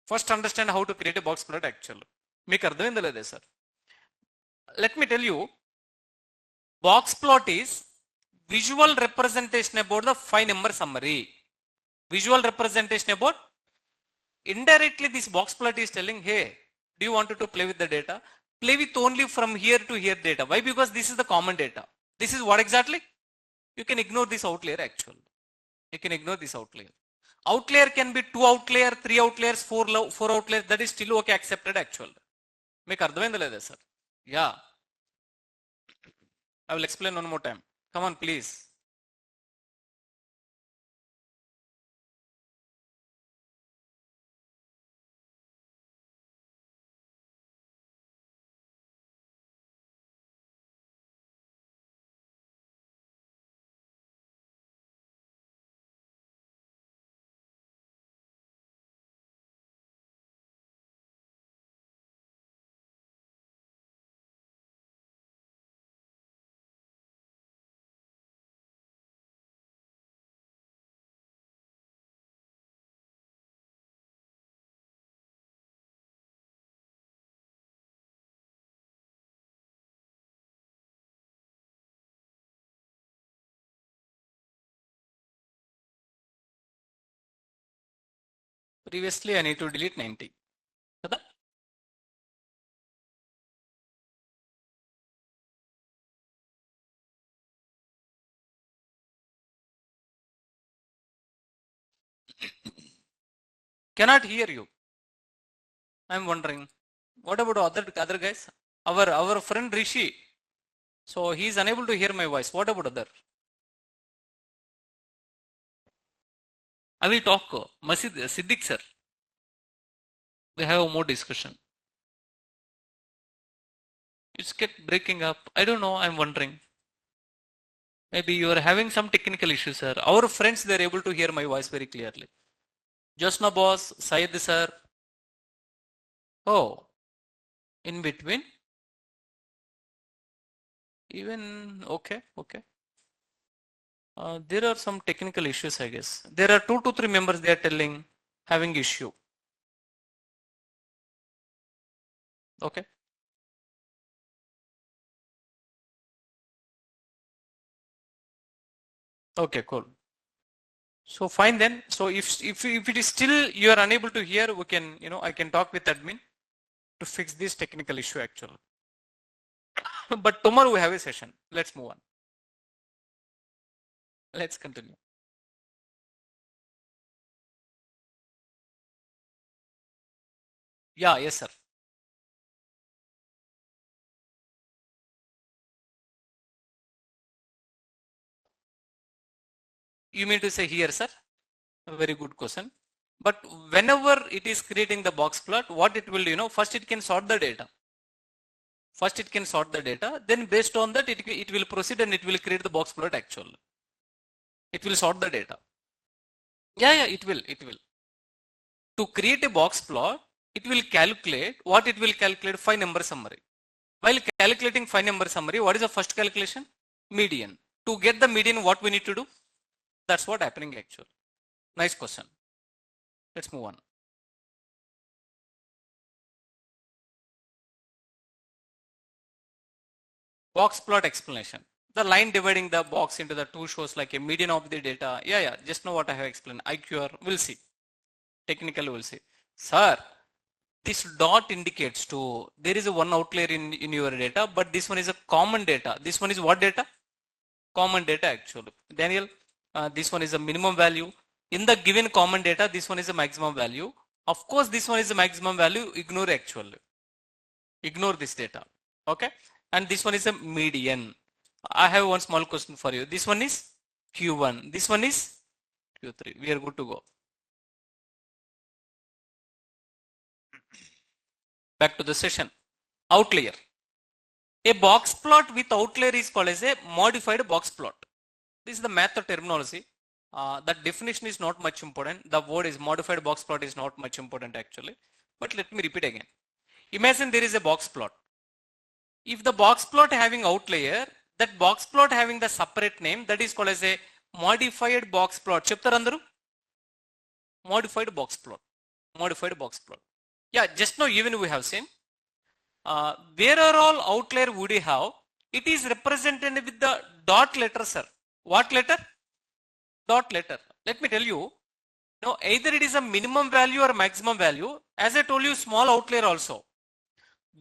S1: First, understand how to create a box plot actually. Make ardhamayinda leda sir. Let me tell you, box plot is visual representation about the 5 number summary. Visual representation about, indirectly this box plot is telling, hey, do you want to play with the data? Play with only from here to here data. Why? Because this is the common data. This is what exactly? You can ignore this outlier actually. You can ignore this outlier. Outlier can be 2 outlier, 3 outliers, 4 outliers. That is still okay, accepted actually. Make ardhamayinda leda sir? Yeah. I will explain one more time. Come on, please. Previously, I need to delete 90. Cannot hear you. I'm wondering. What about other guys? Our friend Rishi. So he is unable to hear my voice. What about other? I will talk. Masid Siddiq sir. We have more discussion. It's kept breaking up. I don't know. I'm wondering. Maybe you are having some technical issues, sir. Our friends, they're able to hear my voice very clearly. Josna boss, Syed sir. Oh, in between. Even okay, okay. There are some technical issues, I guess. There are 2 to 3 members they are telling having issue. Okay. Okay, cool. So fine then. So if it is still you are unable to hear, we can, I can talk with admin to fix this technical issue actually. But tomorrow we have a session. Let's move on. Let's continue. Yeah, yes, sir. You mean to say here, sir? A very good question. But whenever it is creating the box plot, what it will do, first it can sort the data. First it can sort the data. Then based on that, it will proceed and it will create the box plot actually. It will sort the data. Yeah, it will. To create a box plot, it will calculate what it will calculate 5-number summary. While calculating 5-number summary, what is the first calculation? Median. To get the median, what we need to do? That's what happening actually. Nice question. Let's move on. Box plot explanation. The line dividing the box into the 2 shows like a median of the data. Yeah, just know what I have explained. IQR, we'll see. Technically, we'll see. Sir, this dot indicates to there is a one outlier in your data, but this one is a common data. This one is what data? Common data actually. Daniel, this one is a minimum value. In the given common data, this one is a maximum value. Of course, this one is a maximum value. Ignore actually. Ignore this data. Okay. And this one is a median. I have one small question for you. This one is Q1. This one is Q3. We are good to go. Back to the session. Outlier. A box plot with outlier is called as a modified box plot. This is the math terminology. That definition is not much important. The word is modified box plot is not much important actually. But let me repeat again. Imagine there is a box plot. If the box plot having outlier, that box plot having the separate name, that is called as a modified box plot. Cheptarandaru? Modified box plot. Modified box plot. Yeah, just now even we have seen. Where are all outlier would you have? It is represented with the dot letter, sir. What letter? Dot letter. Let me tell you. Now, either it is a minimum value or maximum value. As I told you, small outlier also.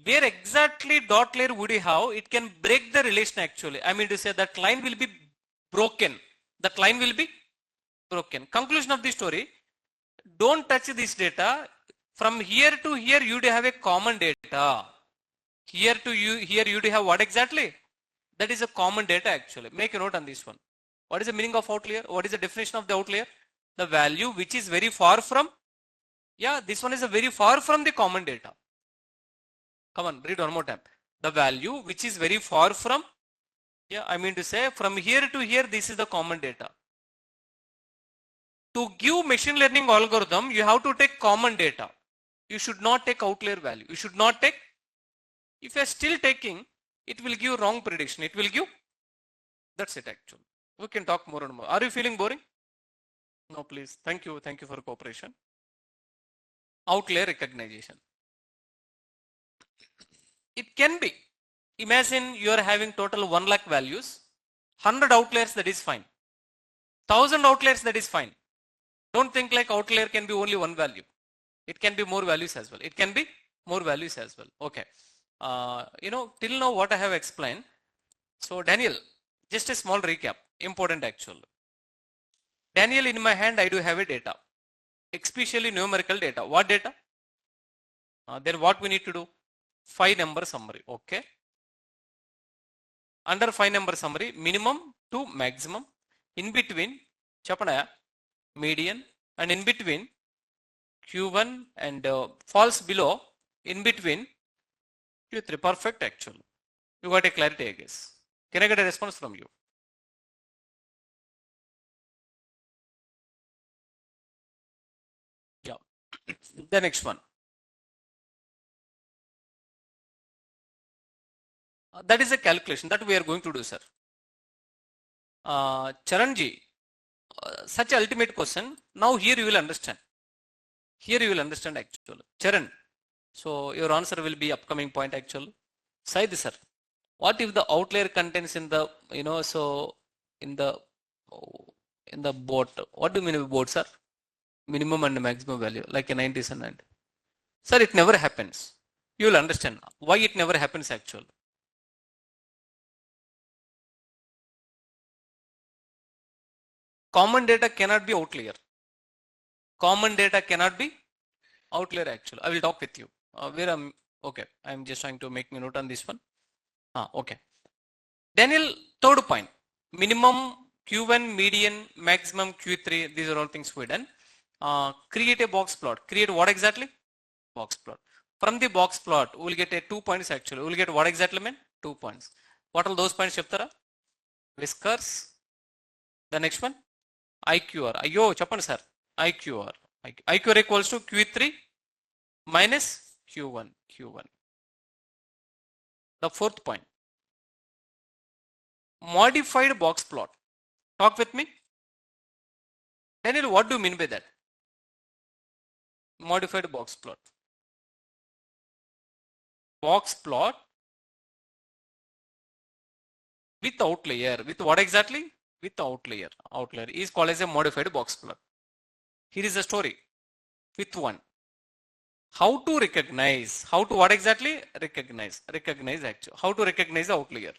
S1: Where exactly dot layer would you have? It can break the relation actually. I mean to say that line will be broken. That line will be broken. Conclusion of the story. Don't touch this data. From here to here, you do have a common data. Here to here you do have what exactly? That is a common data actually. Make a note on this one. What is the meaning of outlier? What is the definition of the outlier? The value which is very far from. Yeah, this one is a very far from the common data. Come on, read one more time. The value which is very far from. Yeah, I mean to say from here to here, this is the common data. To give machine learning algorithm, you have to take common data. You should not take outlier value. You should not take. If you are still taking, it will give wrong prediction. It will give. That's it actually. We can talk more and more. Are you feeling boring? No, please. Thank you. Thank you for cooperation. Outlier recognition. It can be. Imagine you are having total 1 lakh values. 100 outliers, that is fine. 1000 outliers, that is fine. Don't think like outlier can be only one value. It can be more values as well. It can be more values as well. Okay. Till now what I have explained. So Daniel, just a small recap. Important actually. Daniel, in my hand, I do have a data. especially numerical data. What data? Then what we need to do? 5-number summary. Okay. Under 5-number summary, minimum to maximum. In between, chapana, median, and in between Q1 and falls below, in between Q3. Perfect actually. You got a clarity, I guess. Can I get a response from you? Yeah. The next one. That is a calculation that we are going to do, sir. Charanji, such an ultimate question. Now here you will understand. Here you will understand actually. Charan, so your answer will be upcoming point actually. Said sir, what if the outlier contains in the, so in the boat, what do you mean by boat, sir? Minimum and maximum value, like a 90s and 90. Sir, it never happens. You will understand why it never happens actually. Common data cannot be outlier. Common data cannot be outlier actually. I will talk with you. Okay, I'm just trying to make me note on this one. Okay. Daniel, third point. Minimum Q1, median, maximum Q3. These are all things we done. Create a box plot. Create what exactly? Box plot. From the box plot, we'll get a 2 points actually. We'll get what exactly, man? 2 points. What are those points, Cheptara? Whiskers. The next one? IQR. Ayo, Chapan sir. IQR. IQR equals to Q3 minus Q1. The fourth point. Modified box plot. Talk with me. Daniel, what do you mean by that? Modified box plot. Box plot with outlier. With what exactly? With outlier. Outlier is called as a modified box plot. Here is the story. With one. How to recognize? How to what exactly? Recognize actually. How to recognize the outlier?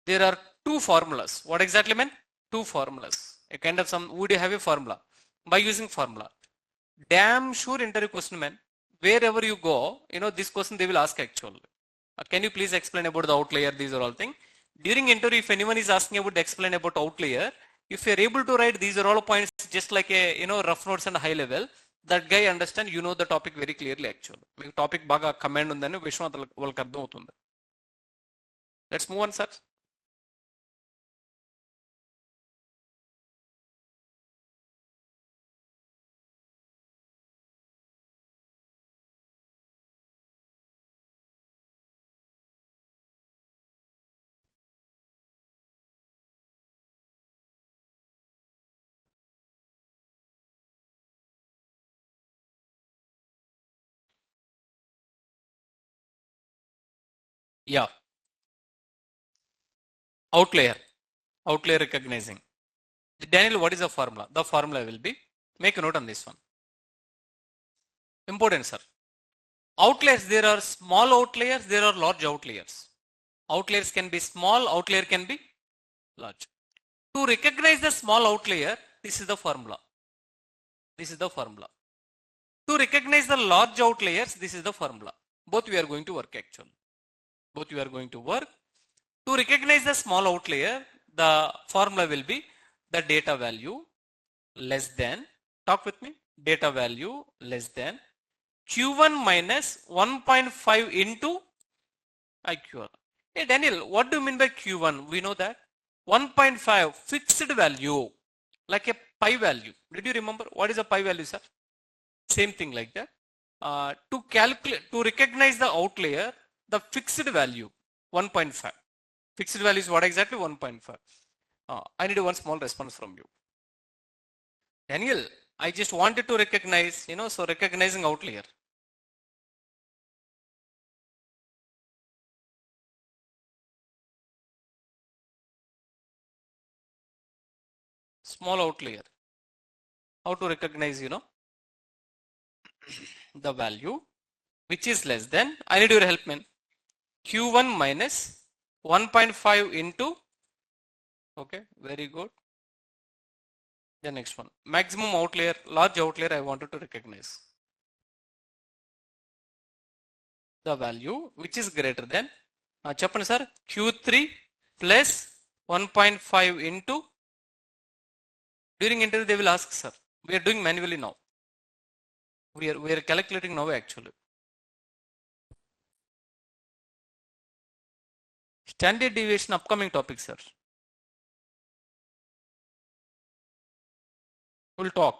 S1: There are two formulas. What exactly, man? Two formulas. A kind of would you have a formula? By using formula. Damn sure interview question, man. Wherever you go, this question they will ask actually. Can you please explain about the outlier? These are all things. During interview, if anyone is asking about explain about outlier, if you are able to write these are all points just like a rough notes and high level, that guy understand the topic very clearly actually. Make topic baga command undani Vishwanath వాళ్ళకి అర్థం అవుతుంది. Let's move on, sir. Yeah. Outlier recognizing. Daniel, what is the formula? The formula will be, make a note on this one. Important, sir. Outliers, there are small outliers, there are large outliers. Outliers can be small, outlier can be large. To recognize the small outlier, this is the formula. To recognize the large outliers, this is the formula. Both we are going to work actually. To recognize the small outlier, the formula will be the data value less than, talk with me, data value less than Q1 minus 1.5 into IQR. Hey Daniel, what do you mean by Q1? We know that 1.5 fixed value, like a pi value. Did you remember what is a pi value, sir? Same thing like that. To recognize the outlier, the fixed value 1.5. Fixed value is what exactly? 1.5. I need one small response from you. Daniel, I just wanted to recognize, so recognizing outlier. Small outlier. How to recognize, the value which is less than, I need your help, man. Q1 minus 1.5 into, okay, very good. The next one, maximum outlier, large outlier I wanted to recognize. The value which is greater than, చెప్పండి sir, Q3 plus 1.5 into, during interview they will ask sir, we are doing manually now. We are calculating now actually. Standard deviation upcoming topic sir. We'll talk.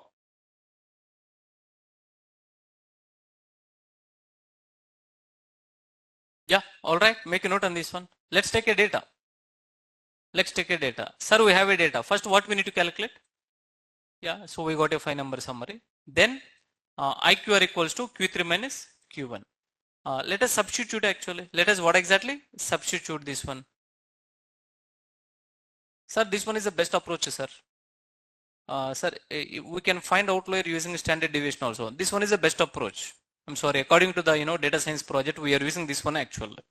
S1: Yeah, all right. Make a note on this one. Let's take a data. Let's take a data. Sir, we have a data. First, what we need to calculate? Yeah, so we got a 5-number summary. Then IQR equals to Q3 minus Q1. Let us substitute actually. Let us what exactly? Substitute this one. Sir, this one is the best approach, sir. Sir, we can find outlier using standard deviation also. This one is the best approach. I'm sorry, according to the data science project, we are using this one actually.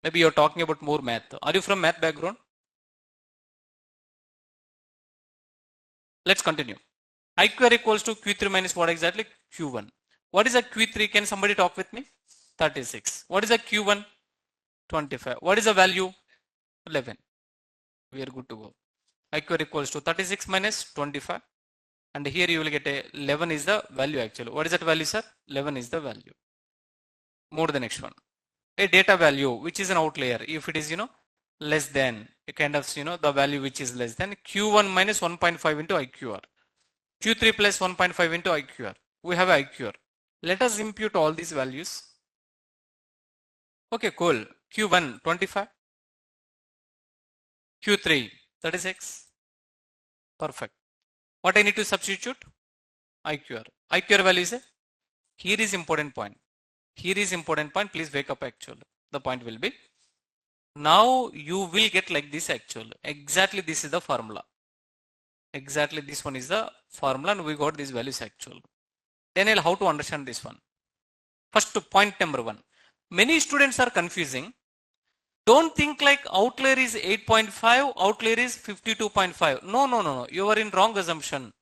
S1: Maybe you're talking about more math. Are you from math background? Let's continue. IQR equals to Q3 minus what exactly? Q1. What is a Q3? Can somebody talk with me? 36. What is a Q1? 25. What is the value? 11. We are good to go. IQR equals to 36 minus 25. And here you will get a 11 is the value actually. What is that value, sir? 11 is the value. Move to the next one. A data value which is an outlier. If it is less than a kind of the value which is less than Q1 minus 1.5 into IQR. Q3 plus 1.5 into IQR. We have IQR. Let us impute all these values. Okay, cool. Q1 25. Q3 36. Perfect. What I need to substitute? IQR. IQR value is here is important point. Here is important point. Please wake up actually. The point will be, now you will get like this actually. Exactly this is the formula. Exactly this one is the formula and we got these values actually. Then I'll how to understand this one. First point number 1. Many students are confusing. Don't think like outlier is 8.5, outlier is 52.5. No. You are in wrong assumption.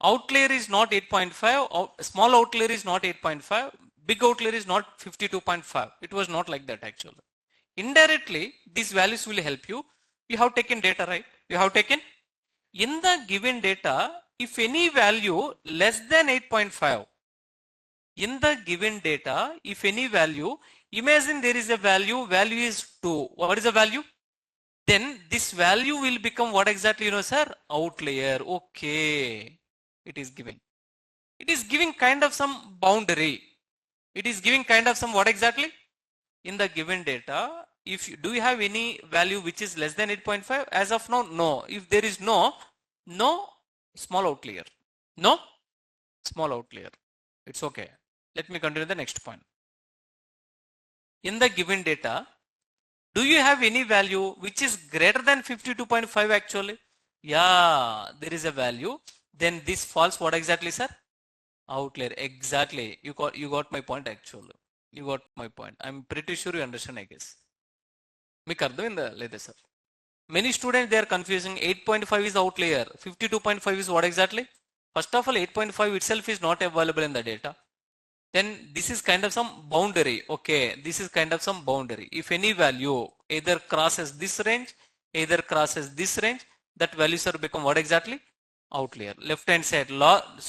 S1: Outlier is not 8.5, small outlier is not 8.5, big outlier is not 52.5. It was not like that actually. Indirectly, these values will help you. You have taken data, right? You have taken in the given data, if any value less than 8.5, in the given data, if any value, imagine there is a value is 2. What is the value? Then this value will become what exactly, sir? Outlier. Okay. It is giving. It is giving kind of some boundary. It is giving kind of some what exactly? In the given data, if you, do you have any value which is less than 8.5? As of now, no. If there is no small outlier. No small outlier. It's okay. Let me continue the next point. In the given data, do you have any value which is greater than 52.5 actually? Yeah, there is a value. Then this falls what exactly, sir? Outlier. Exactly. You got my point actually. You got my point. I'm pretty sure you understand, I guess. మీకు అర్థమైందా లేదా sir? Many students they are confusing. 8.5 is the outlier. 52.5 is what exactly? First of all, 8.5 itself is not available in the data. Then this is kind of some boundary. Okay, this is kind of some boundary. If any value either crosses this range, either crosses this range, that values are become what exactly? Outlier. Left hand side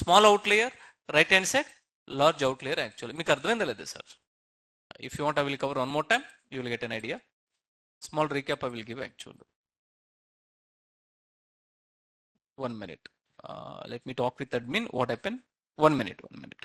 S1: small outlier, right hand side large outlier actually. మీకు అర్థమైందా లేదా sir? If you want, I will cover one more time. You will get an idea. Small recap I will give actually. 1 minute. Let me talk with admin. What happened? 1 minute. 1 minute.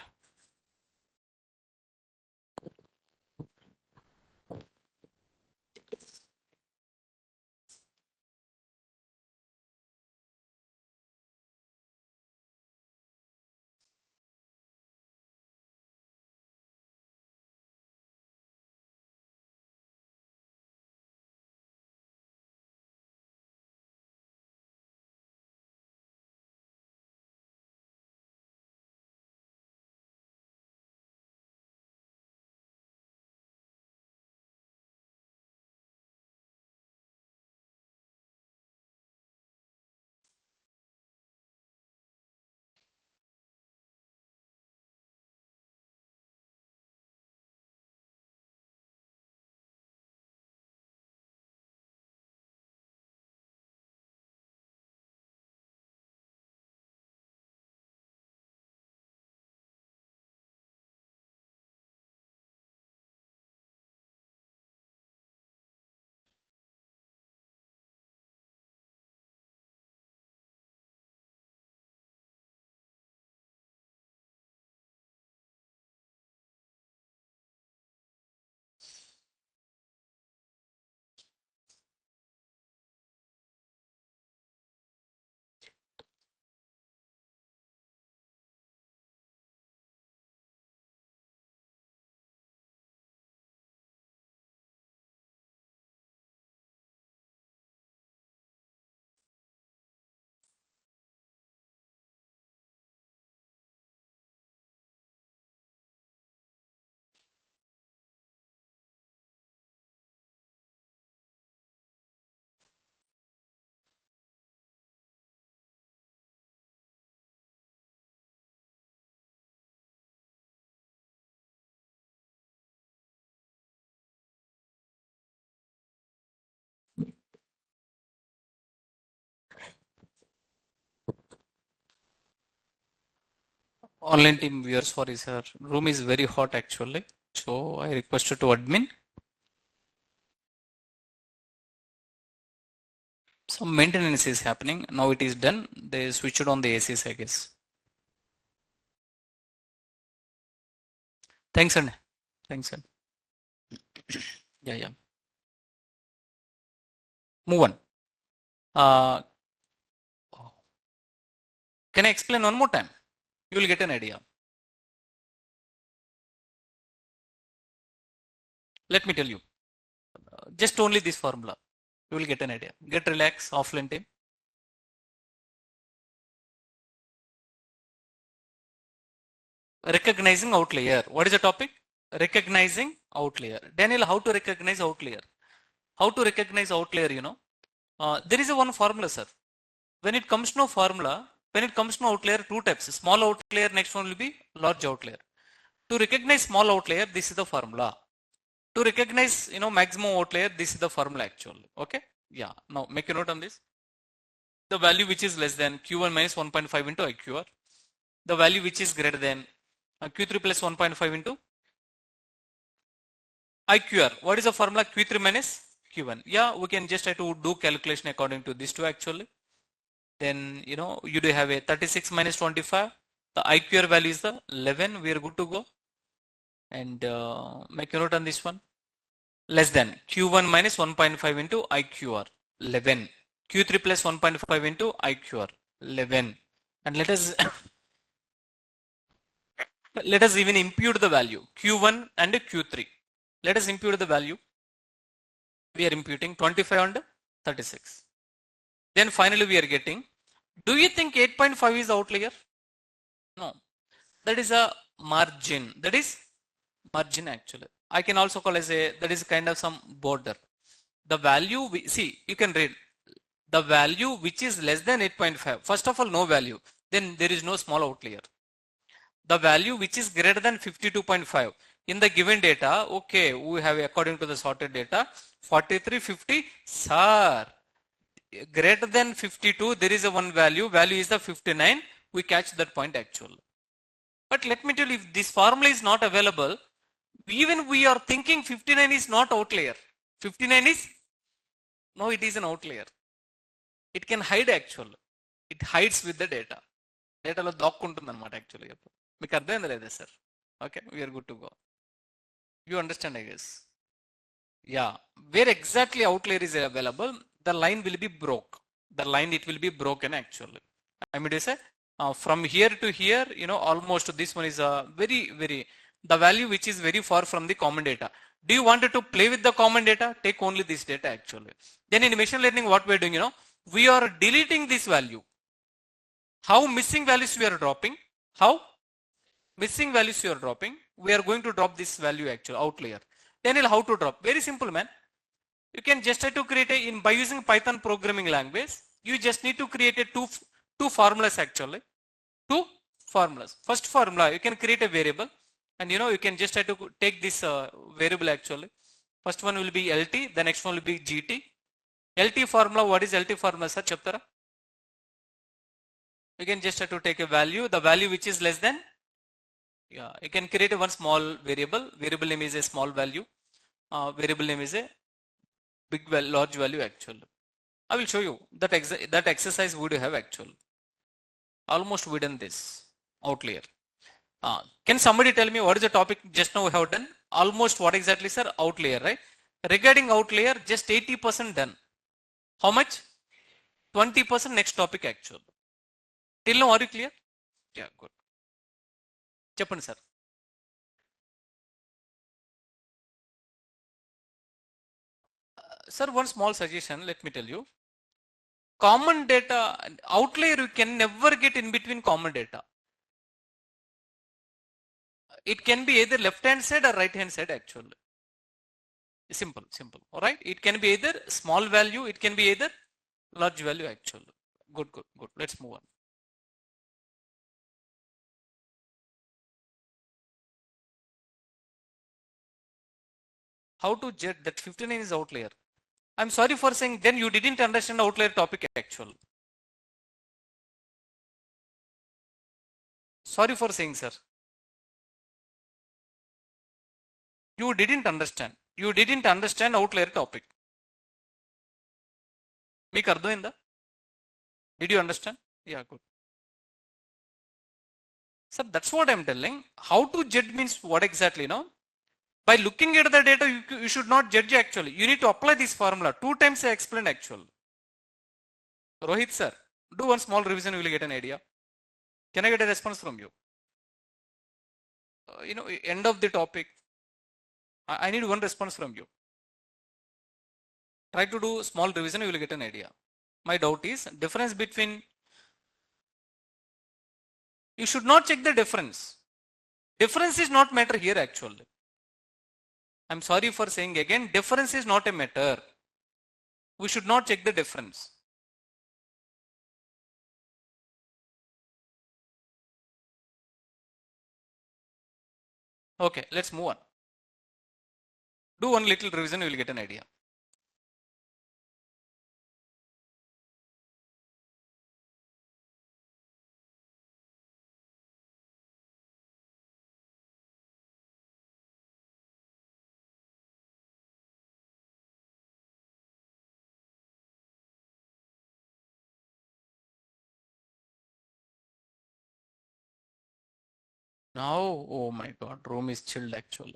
S1: Online team viewers, sorry sir, room is very hot actually, so I requested to admin. Some maintenance is happening now. It is done. They switched on the ACs, I guess. Thanks and thanks and yeah. Move on. Can I explain one more time? You will get an idea. Let me tell you. Just only this formula. You will get an idea. Get relax, offline team. Recognizing outlier. What is the topic? Recognizing outlier. Daniel, how to recognize outlier? How to recognize outlier, you know? There is a one formula, sir. When it comes to formula, when it comes to outlier, two types. Small outlier, next one will be large outlier. To recognize small outlier, this is the formula. To recognize, you know, maximum outlier, this is the formula actually. Okay. Yeah. Now make a note on this. The value which is less than Q1 minus 1.5 into IQR. The value which is greater than Q3 plus 1.5 into IQR. What is the formula? Q3 minus Q1. Yeah, we can just try to do calculation according to this two actually. Then, you know, you do have a 36 minus 25. The IQR value is the 11. We are good to go. And make a note on this one. Less than Q1 minus 1.5 into IQR 11. Q3 plus 1.5 into IQR 11. And let us let us even impute the value Q1 and Q3. Let us impute the value. We are imputing 25 and 36. Then finally we are getting. Do you think 8.5 is outlier? No. That is a margin. That is margin actually. I can also call as a, that is kind of some border. The value, we see, you can read the value which is less than 8.5. First of all, no value. Then there is no small outlier. The value which is greater than 52.5 in the given data. Okay, we have according to the sorted data 4350. Sir, greater than 52, there is a one value. Value is the 59. We catch that point actually. But let me tell you, if this formula is not available, even we are thinking 59 is not outlier. 59 is, no, it is an outlier. It can hide actually. It hides with the data. Data దాక్కుంటుందన్నమాట actually. మీకు అర్థమైంది లేదా sir? Okay, we are good to go. You understand, I guess. Yeah, where exactly outlier is available, the line will be broke. The line, it will be broken actually. I mean to say, from here to here, you know, almost this one is a very, the value which is very far from the common data. Do you want to play with the common data? Take only this data actually. Then in machine learning, what we are doing, you know, we are deleting this value. How missing values we are dropping? How missing values you are dropping? We are going to drop this value actually, outlier. Then how to drop? Very simple, man. You can just try to create a, by using Python programming language, you just need to create a two formulas actually. Two formulas. First formula, you can create a variable, and you know, you can just try to take this variable actually. First one will be LT, the next one will be GT. LT formula, what is LT formula, sir? Chaptara? You can just try to take a value, the value which is less than, yeah, you can create a one small variable. Variable name is a small value. Variable name is a big value, large value actually. I will show you that that exercise we do have actually. Almost we done this outlier. Can somebody tell me what is the topic just now we have done? Almost what exactly, sir? Outlier, right? Regarding outlier, just 80% done. How much? 20% next topic actually. Till now, are you clear? Yeah, good. చెప్పండి sir. Sir, one small suggestion, let me tell you. Common data, outlier you can never get in between common data. It can be either left hand side or right hand side actually. Simple, simple. All right. It can be either small value, it can be either large value actually. Good, good, good. Let's move on. How to judge that 59 is outlier? I'm sorry for saying, then you didn't understand outlier topic actually. Sorry for saying, sir. You didn't understand. You didn't understand outlier topic. మీకు అర్థమైందా? Did you understand? Yeah, good. Sir, that's what I'm telling. How to judge means what exactly, no? By looking at the data, you should not judge actually. You need to apply this formula. 2 times I explained actually. Rohit sir, do one small revision, you will get an idea. Can I get a response from you? End of the topic. I need one response from you. Try to do small revision, you will get an idea. My doubt is difference between, you should not check the difference. Difference is not matter here actually. I'm sorry for saying again, difference is not a matter. We should not check the difference. Okay, let's move on. Do one little revision, you will get an idea. Now, oh my God, room is chilled actually.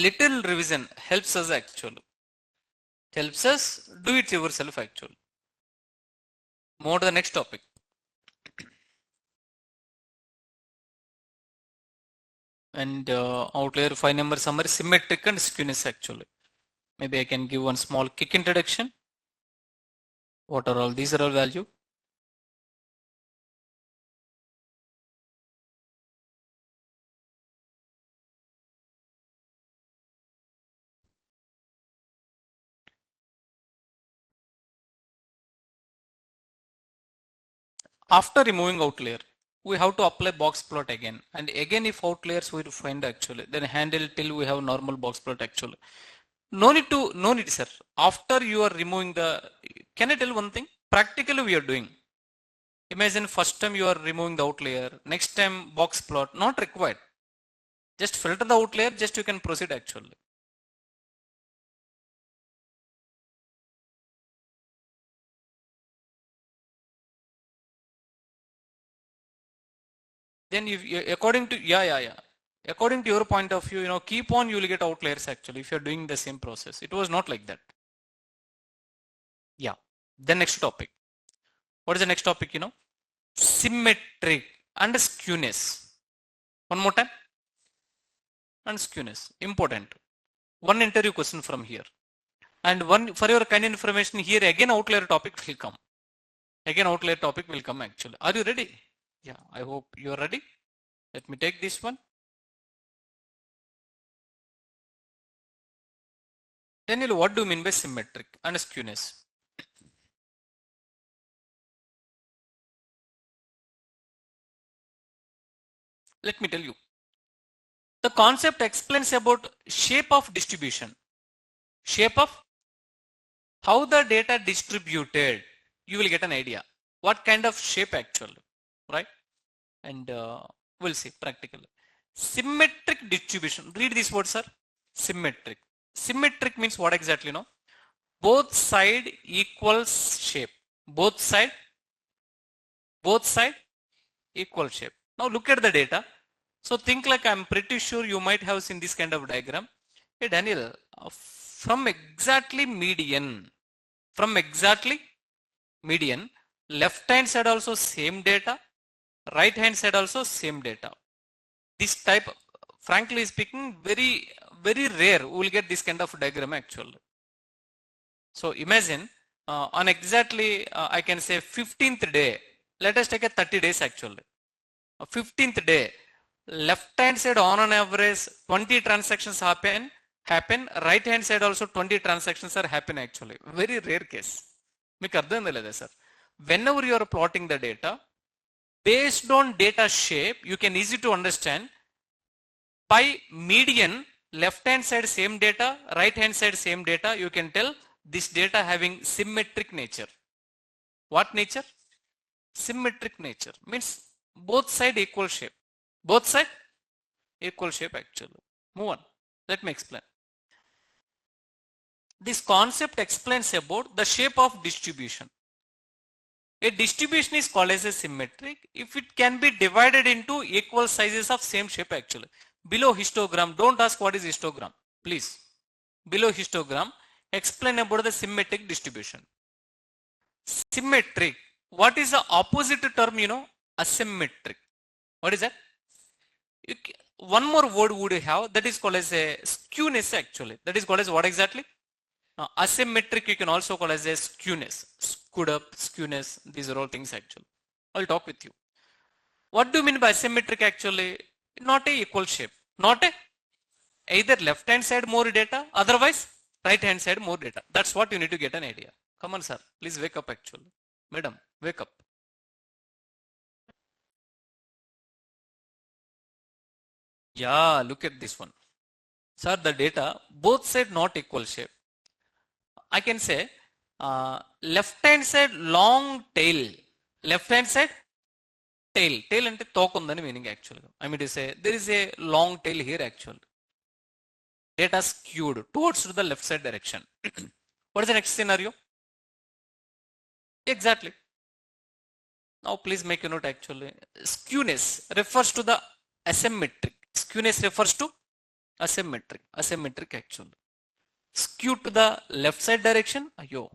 S1: Little revision helps us actually. Helps us do it yourself actually. More to the next topic. And outlier 5 number summary, symmetric and skewness actually. Maybe I can give one small quick introduction. What are all these are all value? After removing outlier, we have to apply box plot again. And again, if outliers we find actually, then handle till we have normal box plot actually. No need, sir. After you are removing the, can I tell one thing? Practically we are doing. Imagine first time you are removing the outlier, next time box plot, not required. Just filter the outlier, just you can proceed actually. Then if according to, according to your point of view, keep on, you will get outliers actually if you're doing the same process. It was not like that. Yeah. Then next topic. What is the next topic? Symmetric and skewness. One more time. And skewness. Important. One interview question from here. And one for your kind information here again outlier topic will come. Again outlier topic will come actually. Are you ready? Yeah, I hope you are ready. Let me take this one. Daniel, what do you mean by symmetric and skewness? Let me tell you. The concept explains about shape of distribution. Shape of how the data distributed. You will get an idea. What kind of shape actually, right? And we'll see practically. Symmetric distribution. Read this word, sir. Symmetric. Symmetric means what exactly? Both side equals shape. Both side equal shape. Now look at the data. So think like I'm pretty sure you might have seen this kind of diagram. Hey Daniel, from exactly median, left hand side also same data, right hand side also same data. This type, frankly speaking, very, very rare we will get this kind of diagram actually. So imagine on exactly, I can say 15th day, let us take a 30 days actually. 15th day, left hand side on an average 20 transactions happen, happen. Right hand side also 20 transactions are happen actually. Very rare case. మీకు అర్థమైందా లేదా sir? Whenever you are plotting the data, based on data shape, you can easy to understand by median, left hand side same data, right hand side same data, you can tell this data having symmetric nature. What nature? Symmetric nature. Means both side equal shape. Both side equal shape actually. Move on. Let me explain. This concept explains about the shape of distribution. A distribution is called as a symmetric if it can be divided into equal sizes of same shape actually. Below histogram, don't ask what is histogram, please. Below histogram, explain about the symmetric distribution. Symmetric, what is the opposite term, you know? Asymmetric. What is that? One more word would you have, that is called as a skewness actually. That is called as what exactly? Asymmetric you can also call as a skewness. Screwed up, skewness, these are all things actually. I'll talk with you. What do you mean by asymmetric actually? Not a equal shape. Not a either left hand side more data, otherwise right hand side more data. That's what you need to get an idea. Come on sir, please wake up actually. Madam, wake up. Yeah, look at this one. Sir, the data, both side not equal shape. I can say left hand side long tail, left hand side tail. Tail ante tokundani meaning actually. I mean to say there is a long tail here actually. Data skewed towards the left side direction. What is the next scenario? Exactly. Now please make a note actually. Skewness refers to the asymmetric. Skewness refers to asymmetric. Asymmetric actually. Skew to the left side direction. Ayo.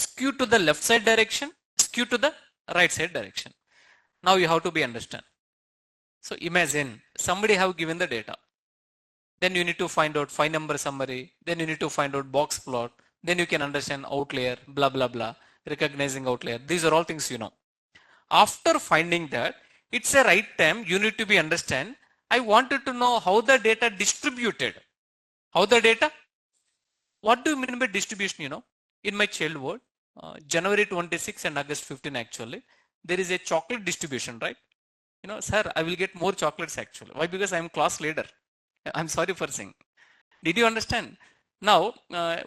S1: Skew to the left side direction. Skew to the right side direction. Now you have to be understand. So imagine somebody have given the data. Then you need to find out 5 number summary. Then you need to find out box plot. Then you can understand outlier, blah, blah, blah. Recognizing outlier. These are all things you know. After finding that, it's a right time you need to be understand. I wanted to know how the data distributed. How the data? What do you mean by distribution, you know? In my child world, January 26 and August 15 actually, there is a chocolate distribution, right? You know, sir, I will get more chocolates actually. Why? Because I am class leader. I'm sorry for saying. Did you understand? Now,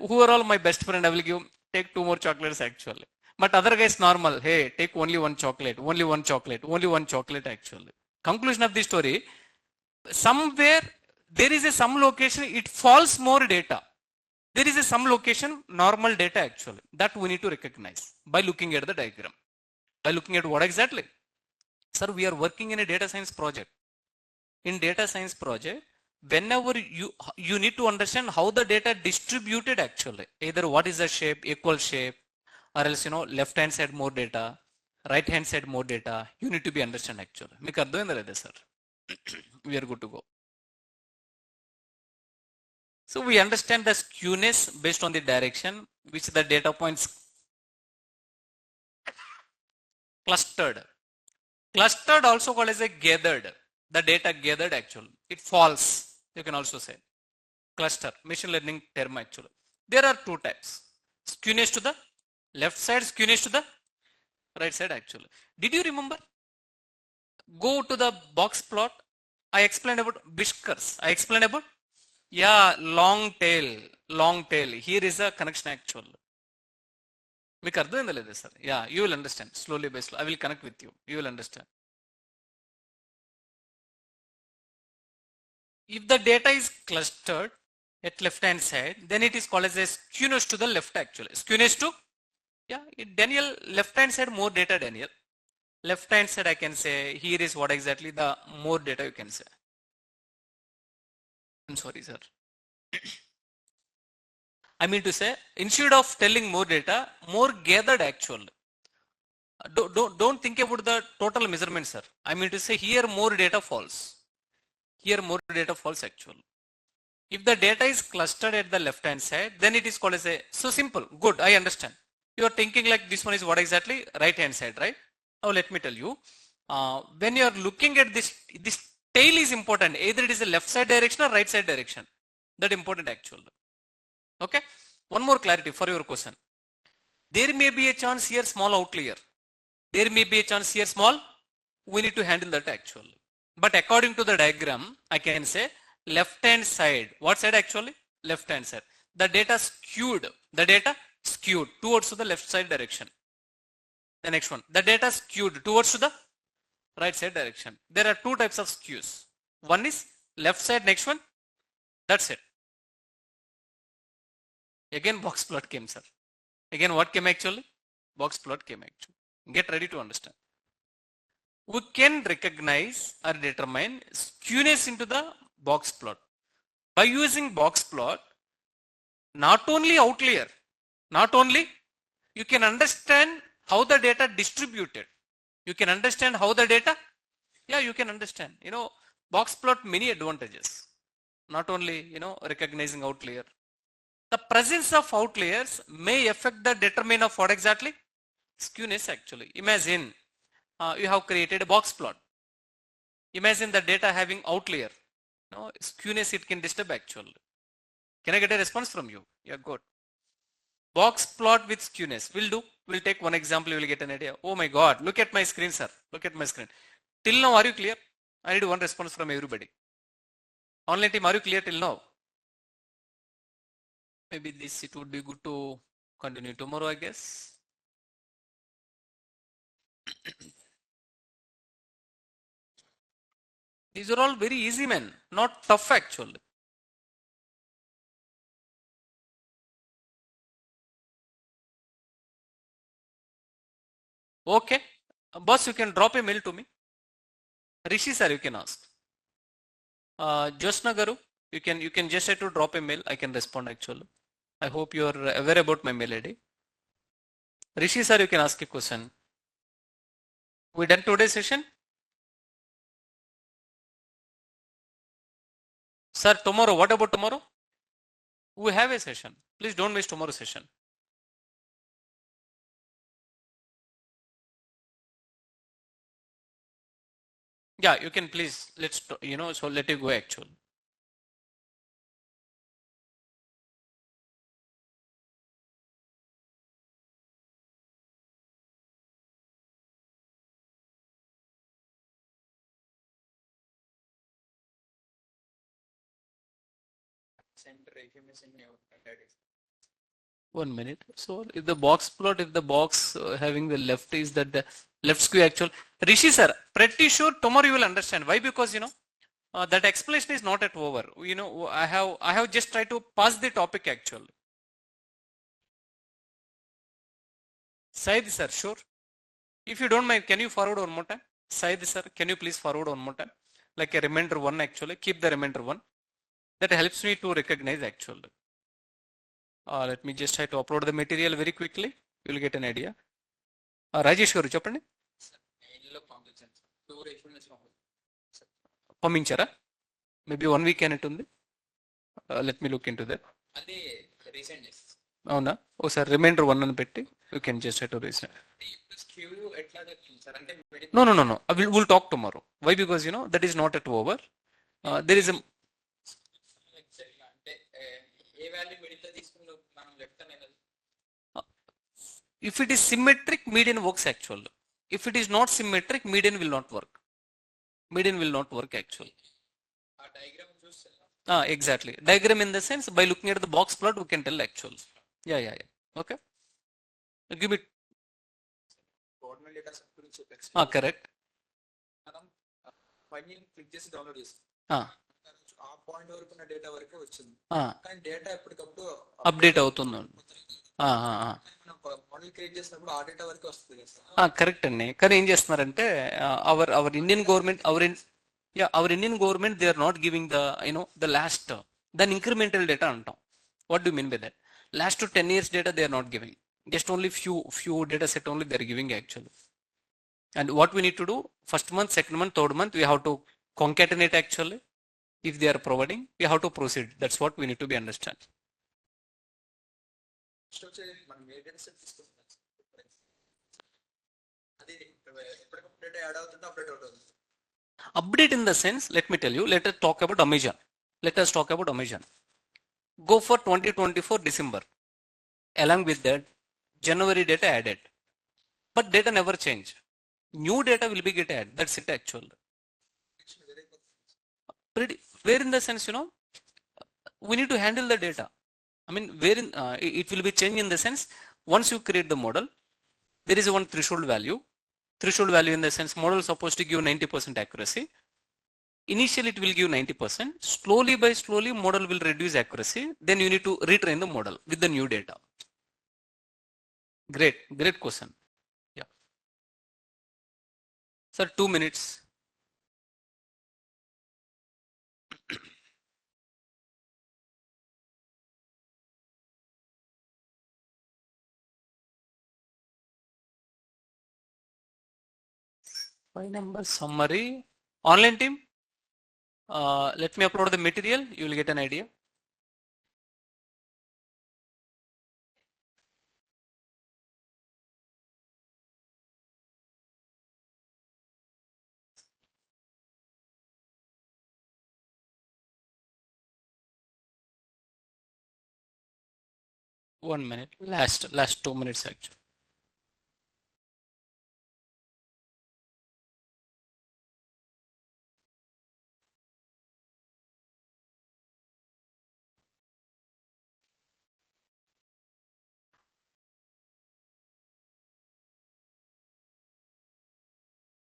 S1: who are all my best friend? I will take 2 more chocolates actually. But other guys normal. Hey, take only 1 chocolate, only 1 chocolate, only 1 chocolate actually. Conclusion of the story. Somewhere there is a some location it falls more data. There is a some location normal data actually that we need to recognize by looking at the diagram. By looking at what exactly? Sir, we are working in a data science project. In data science project, whenever you need to understand how the data distributed actually. Either what is the shape, equal shape, or else you know left hand side more data, right hand side more data. You need to be understand actually. Meeku ardhamainda leda sir? We are good to go. So we understand the skewness based on the direction which the data points clustered. Clustered also called as a gathered. The data gathered actually. It falls. You can also say cluster. Machine learning term actually. There are 2 types. Skewness to the left side, skewness to the right side actually. Did you remember? Go to the box plot. I explained about whiskers. I explained about, yeah, long tail, long tail. Here is a connection actually. మీకు అర్థమైందా లేదా sir? Yeah, you will understand slowly by slowly. I will connect with you. You will understand. If the data is clustered at left hand side, then it is called as a skewness to the left actually. Skewness to, yeah, Daniel, left hand side more data, Daniel. Left hand side I can say here is what exactly the more data you can say. I'm sorry sir. I mean to say instead of telling more data, more gathered actually. Don't think about the total measurement sir. I mean to say here more data falls. Here more data falls actually. If the data is clustered at the left hand side, then it is called as a, so simple, good, I understand. You are thinking like this one is what exactly? Right hand side, right? Now let me tell you, when you are looking at this tail is important. Either it is a left side direction or right side direction. That important actually. Okay. One more clarity for your question. There may be a chance here small outlier. There may be a chance here small. We need to handle that actually. But according to the diagram, I can say left hand side. What side actually? Left hand side. The data skewed. The data skewed towards the left side direction. The next one. The data skewed towards the right side direction. There are two types of skews. One is left side, next one. That's it. Again box plot came, sir. Again what came actually? Box plot came actually. Get ready to understand. We can recognize or determine skewness into the box plot. By using box plot, not only outlier, not only you can understand how the data distributed. You can understand how the data, yeah, you can understand. Box plot many advantages. Not only, recognizing outlier. The presence of outliers may affect the determinant of what exactly? Skewness actually. Imagine you have created a box plot. Imagine the data having outlier. Skewness it can disturb actually. Can I get a response from you? Yeah, good. Box plot with skewness will do. We'll take one example, you will get an idea. Oh my God, look at my screen, sir. Look at my screen. Till now, are you clear? I need one response from everybody. Online team, are you clear till now? Maybe it would be good to continue tomorrow, I guess. These are all very easy, man. Not tough actually. Okay. Boss, you can drop a mail to me. Rishi sir, you can ask. Josna Garu, you can just try to drop a mail. I can respond actually. I hope you are aware about my mail ID. Rishi sir, you can ask a question. We done today's session? Sir, tomorrow, what about tomorrow? We have a session. Please don't miss tomorrow's session. Yeah, you can please, so let you go actually. One minute. So if the box plot, if the box having the left is that the left skew actual. Rishi sir, pretty sure tomorrow you will understand. Why? Because that explanation is not at over. I have just tried to pass the topic actually. Said sir, sure. If you don't mind, can you forward one more time? Said sir, can you please forward one more time? Like a remainder one actually. Keep the remainder one. That helps me to recognize actually. Let me just try to upload the material very quickly. You will get an idea. Rajesh garu చెప్పండి. పంపించారా? Maybe 1 week అయినట్టు ఉంది. Let me look into that. అవునా? ఒకసారి reminder 1 అని పెట్టి you can just try to resend. No. We'll talk tomorrow. Why? Because that is not at over. There is a if it is symmetric, median works actually. If it is not symmetric, median will not work. Median will not work actually. Exactly. Diagram in the sense by looking at the box plot we can tell actually. Yeah. Okay. Give me. Correct. Update అవుతుంది. Correct అండి. కానీ ఏం చేస్తున్నారంటే our Indian government our Indian government they are not giving the last దాని incremental data అంటాం. What do mean by that? Last 10 years data they are not giving. Just only few data set only they are giving actually. And what we need to do, first month, second month, third month, we have to concatenate actually. If they are providing, we have to proceed. That's what we need to be understand. Update in the sense, let me tell you, let us talk about Amazon. Let us talk about Amazon. Go for 2024 December. Along with that, January data added. But data never change. New data will be get added. That's it actually. Pretty, where in the sense, we need to handle the data. I mean, where in, it will be changed in the sense, once you create the model, there is one threshold value. Threshold value in the sense, model is supposed to give 90% accuracy. Initially, it will give 90%. Slowly by slowly, model will reduce accuracy. Then you need to retrain the model with the new data. Great, great question. Yeah. Sir, 2 minutes. Five number summary. Online team, let me upload the material. You will get an idea. One minute. Last 2 minutes actually.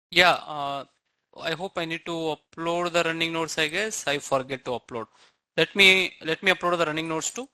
S1: Yeah. I hope I need to upload the running notes. I guess I forget to upload. Let me upload the running notes too.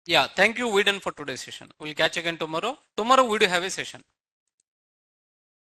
S1: Yeah. Thank you, Widen, for today's session. We'll catch again tomorrow. Tomorrow we do have a session.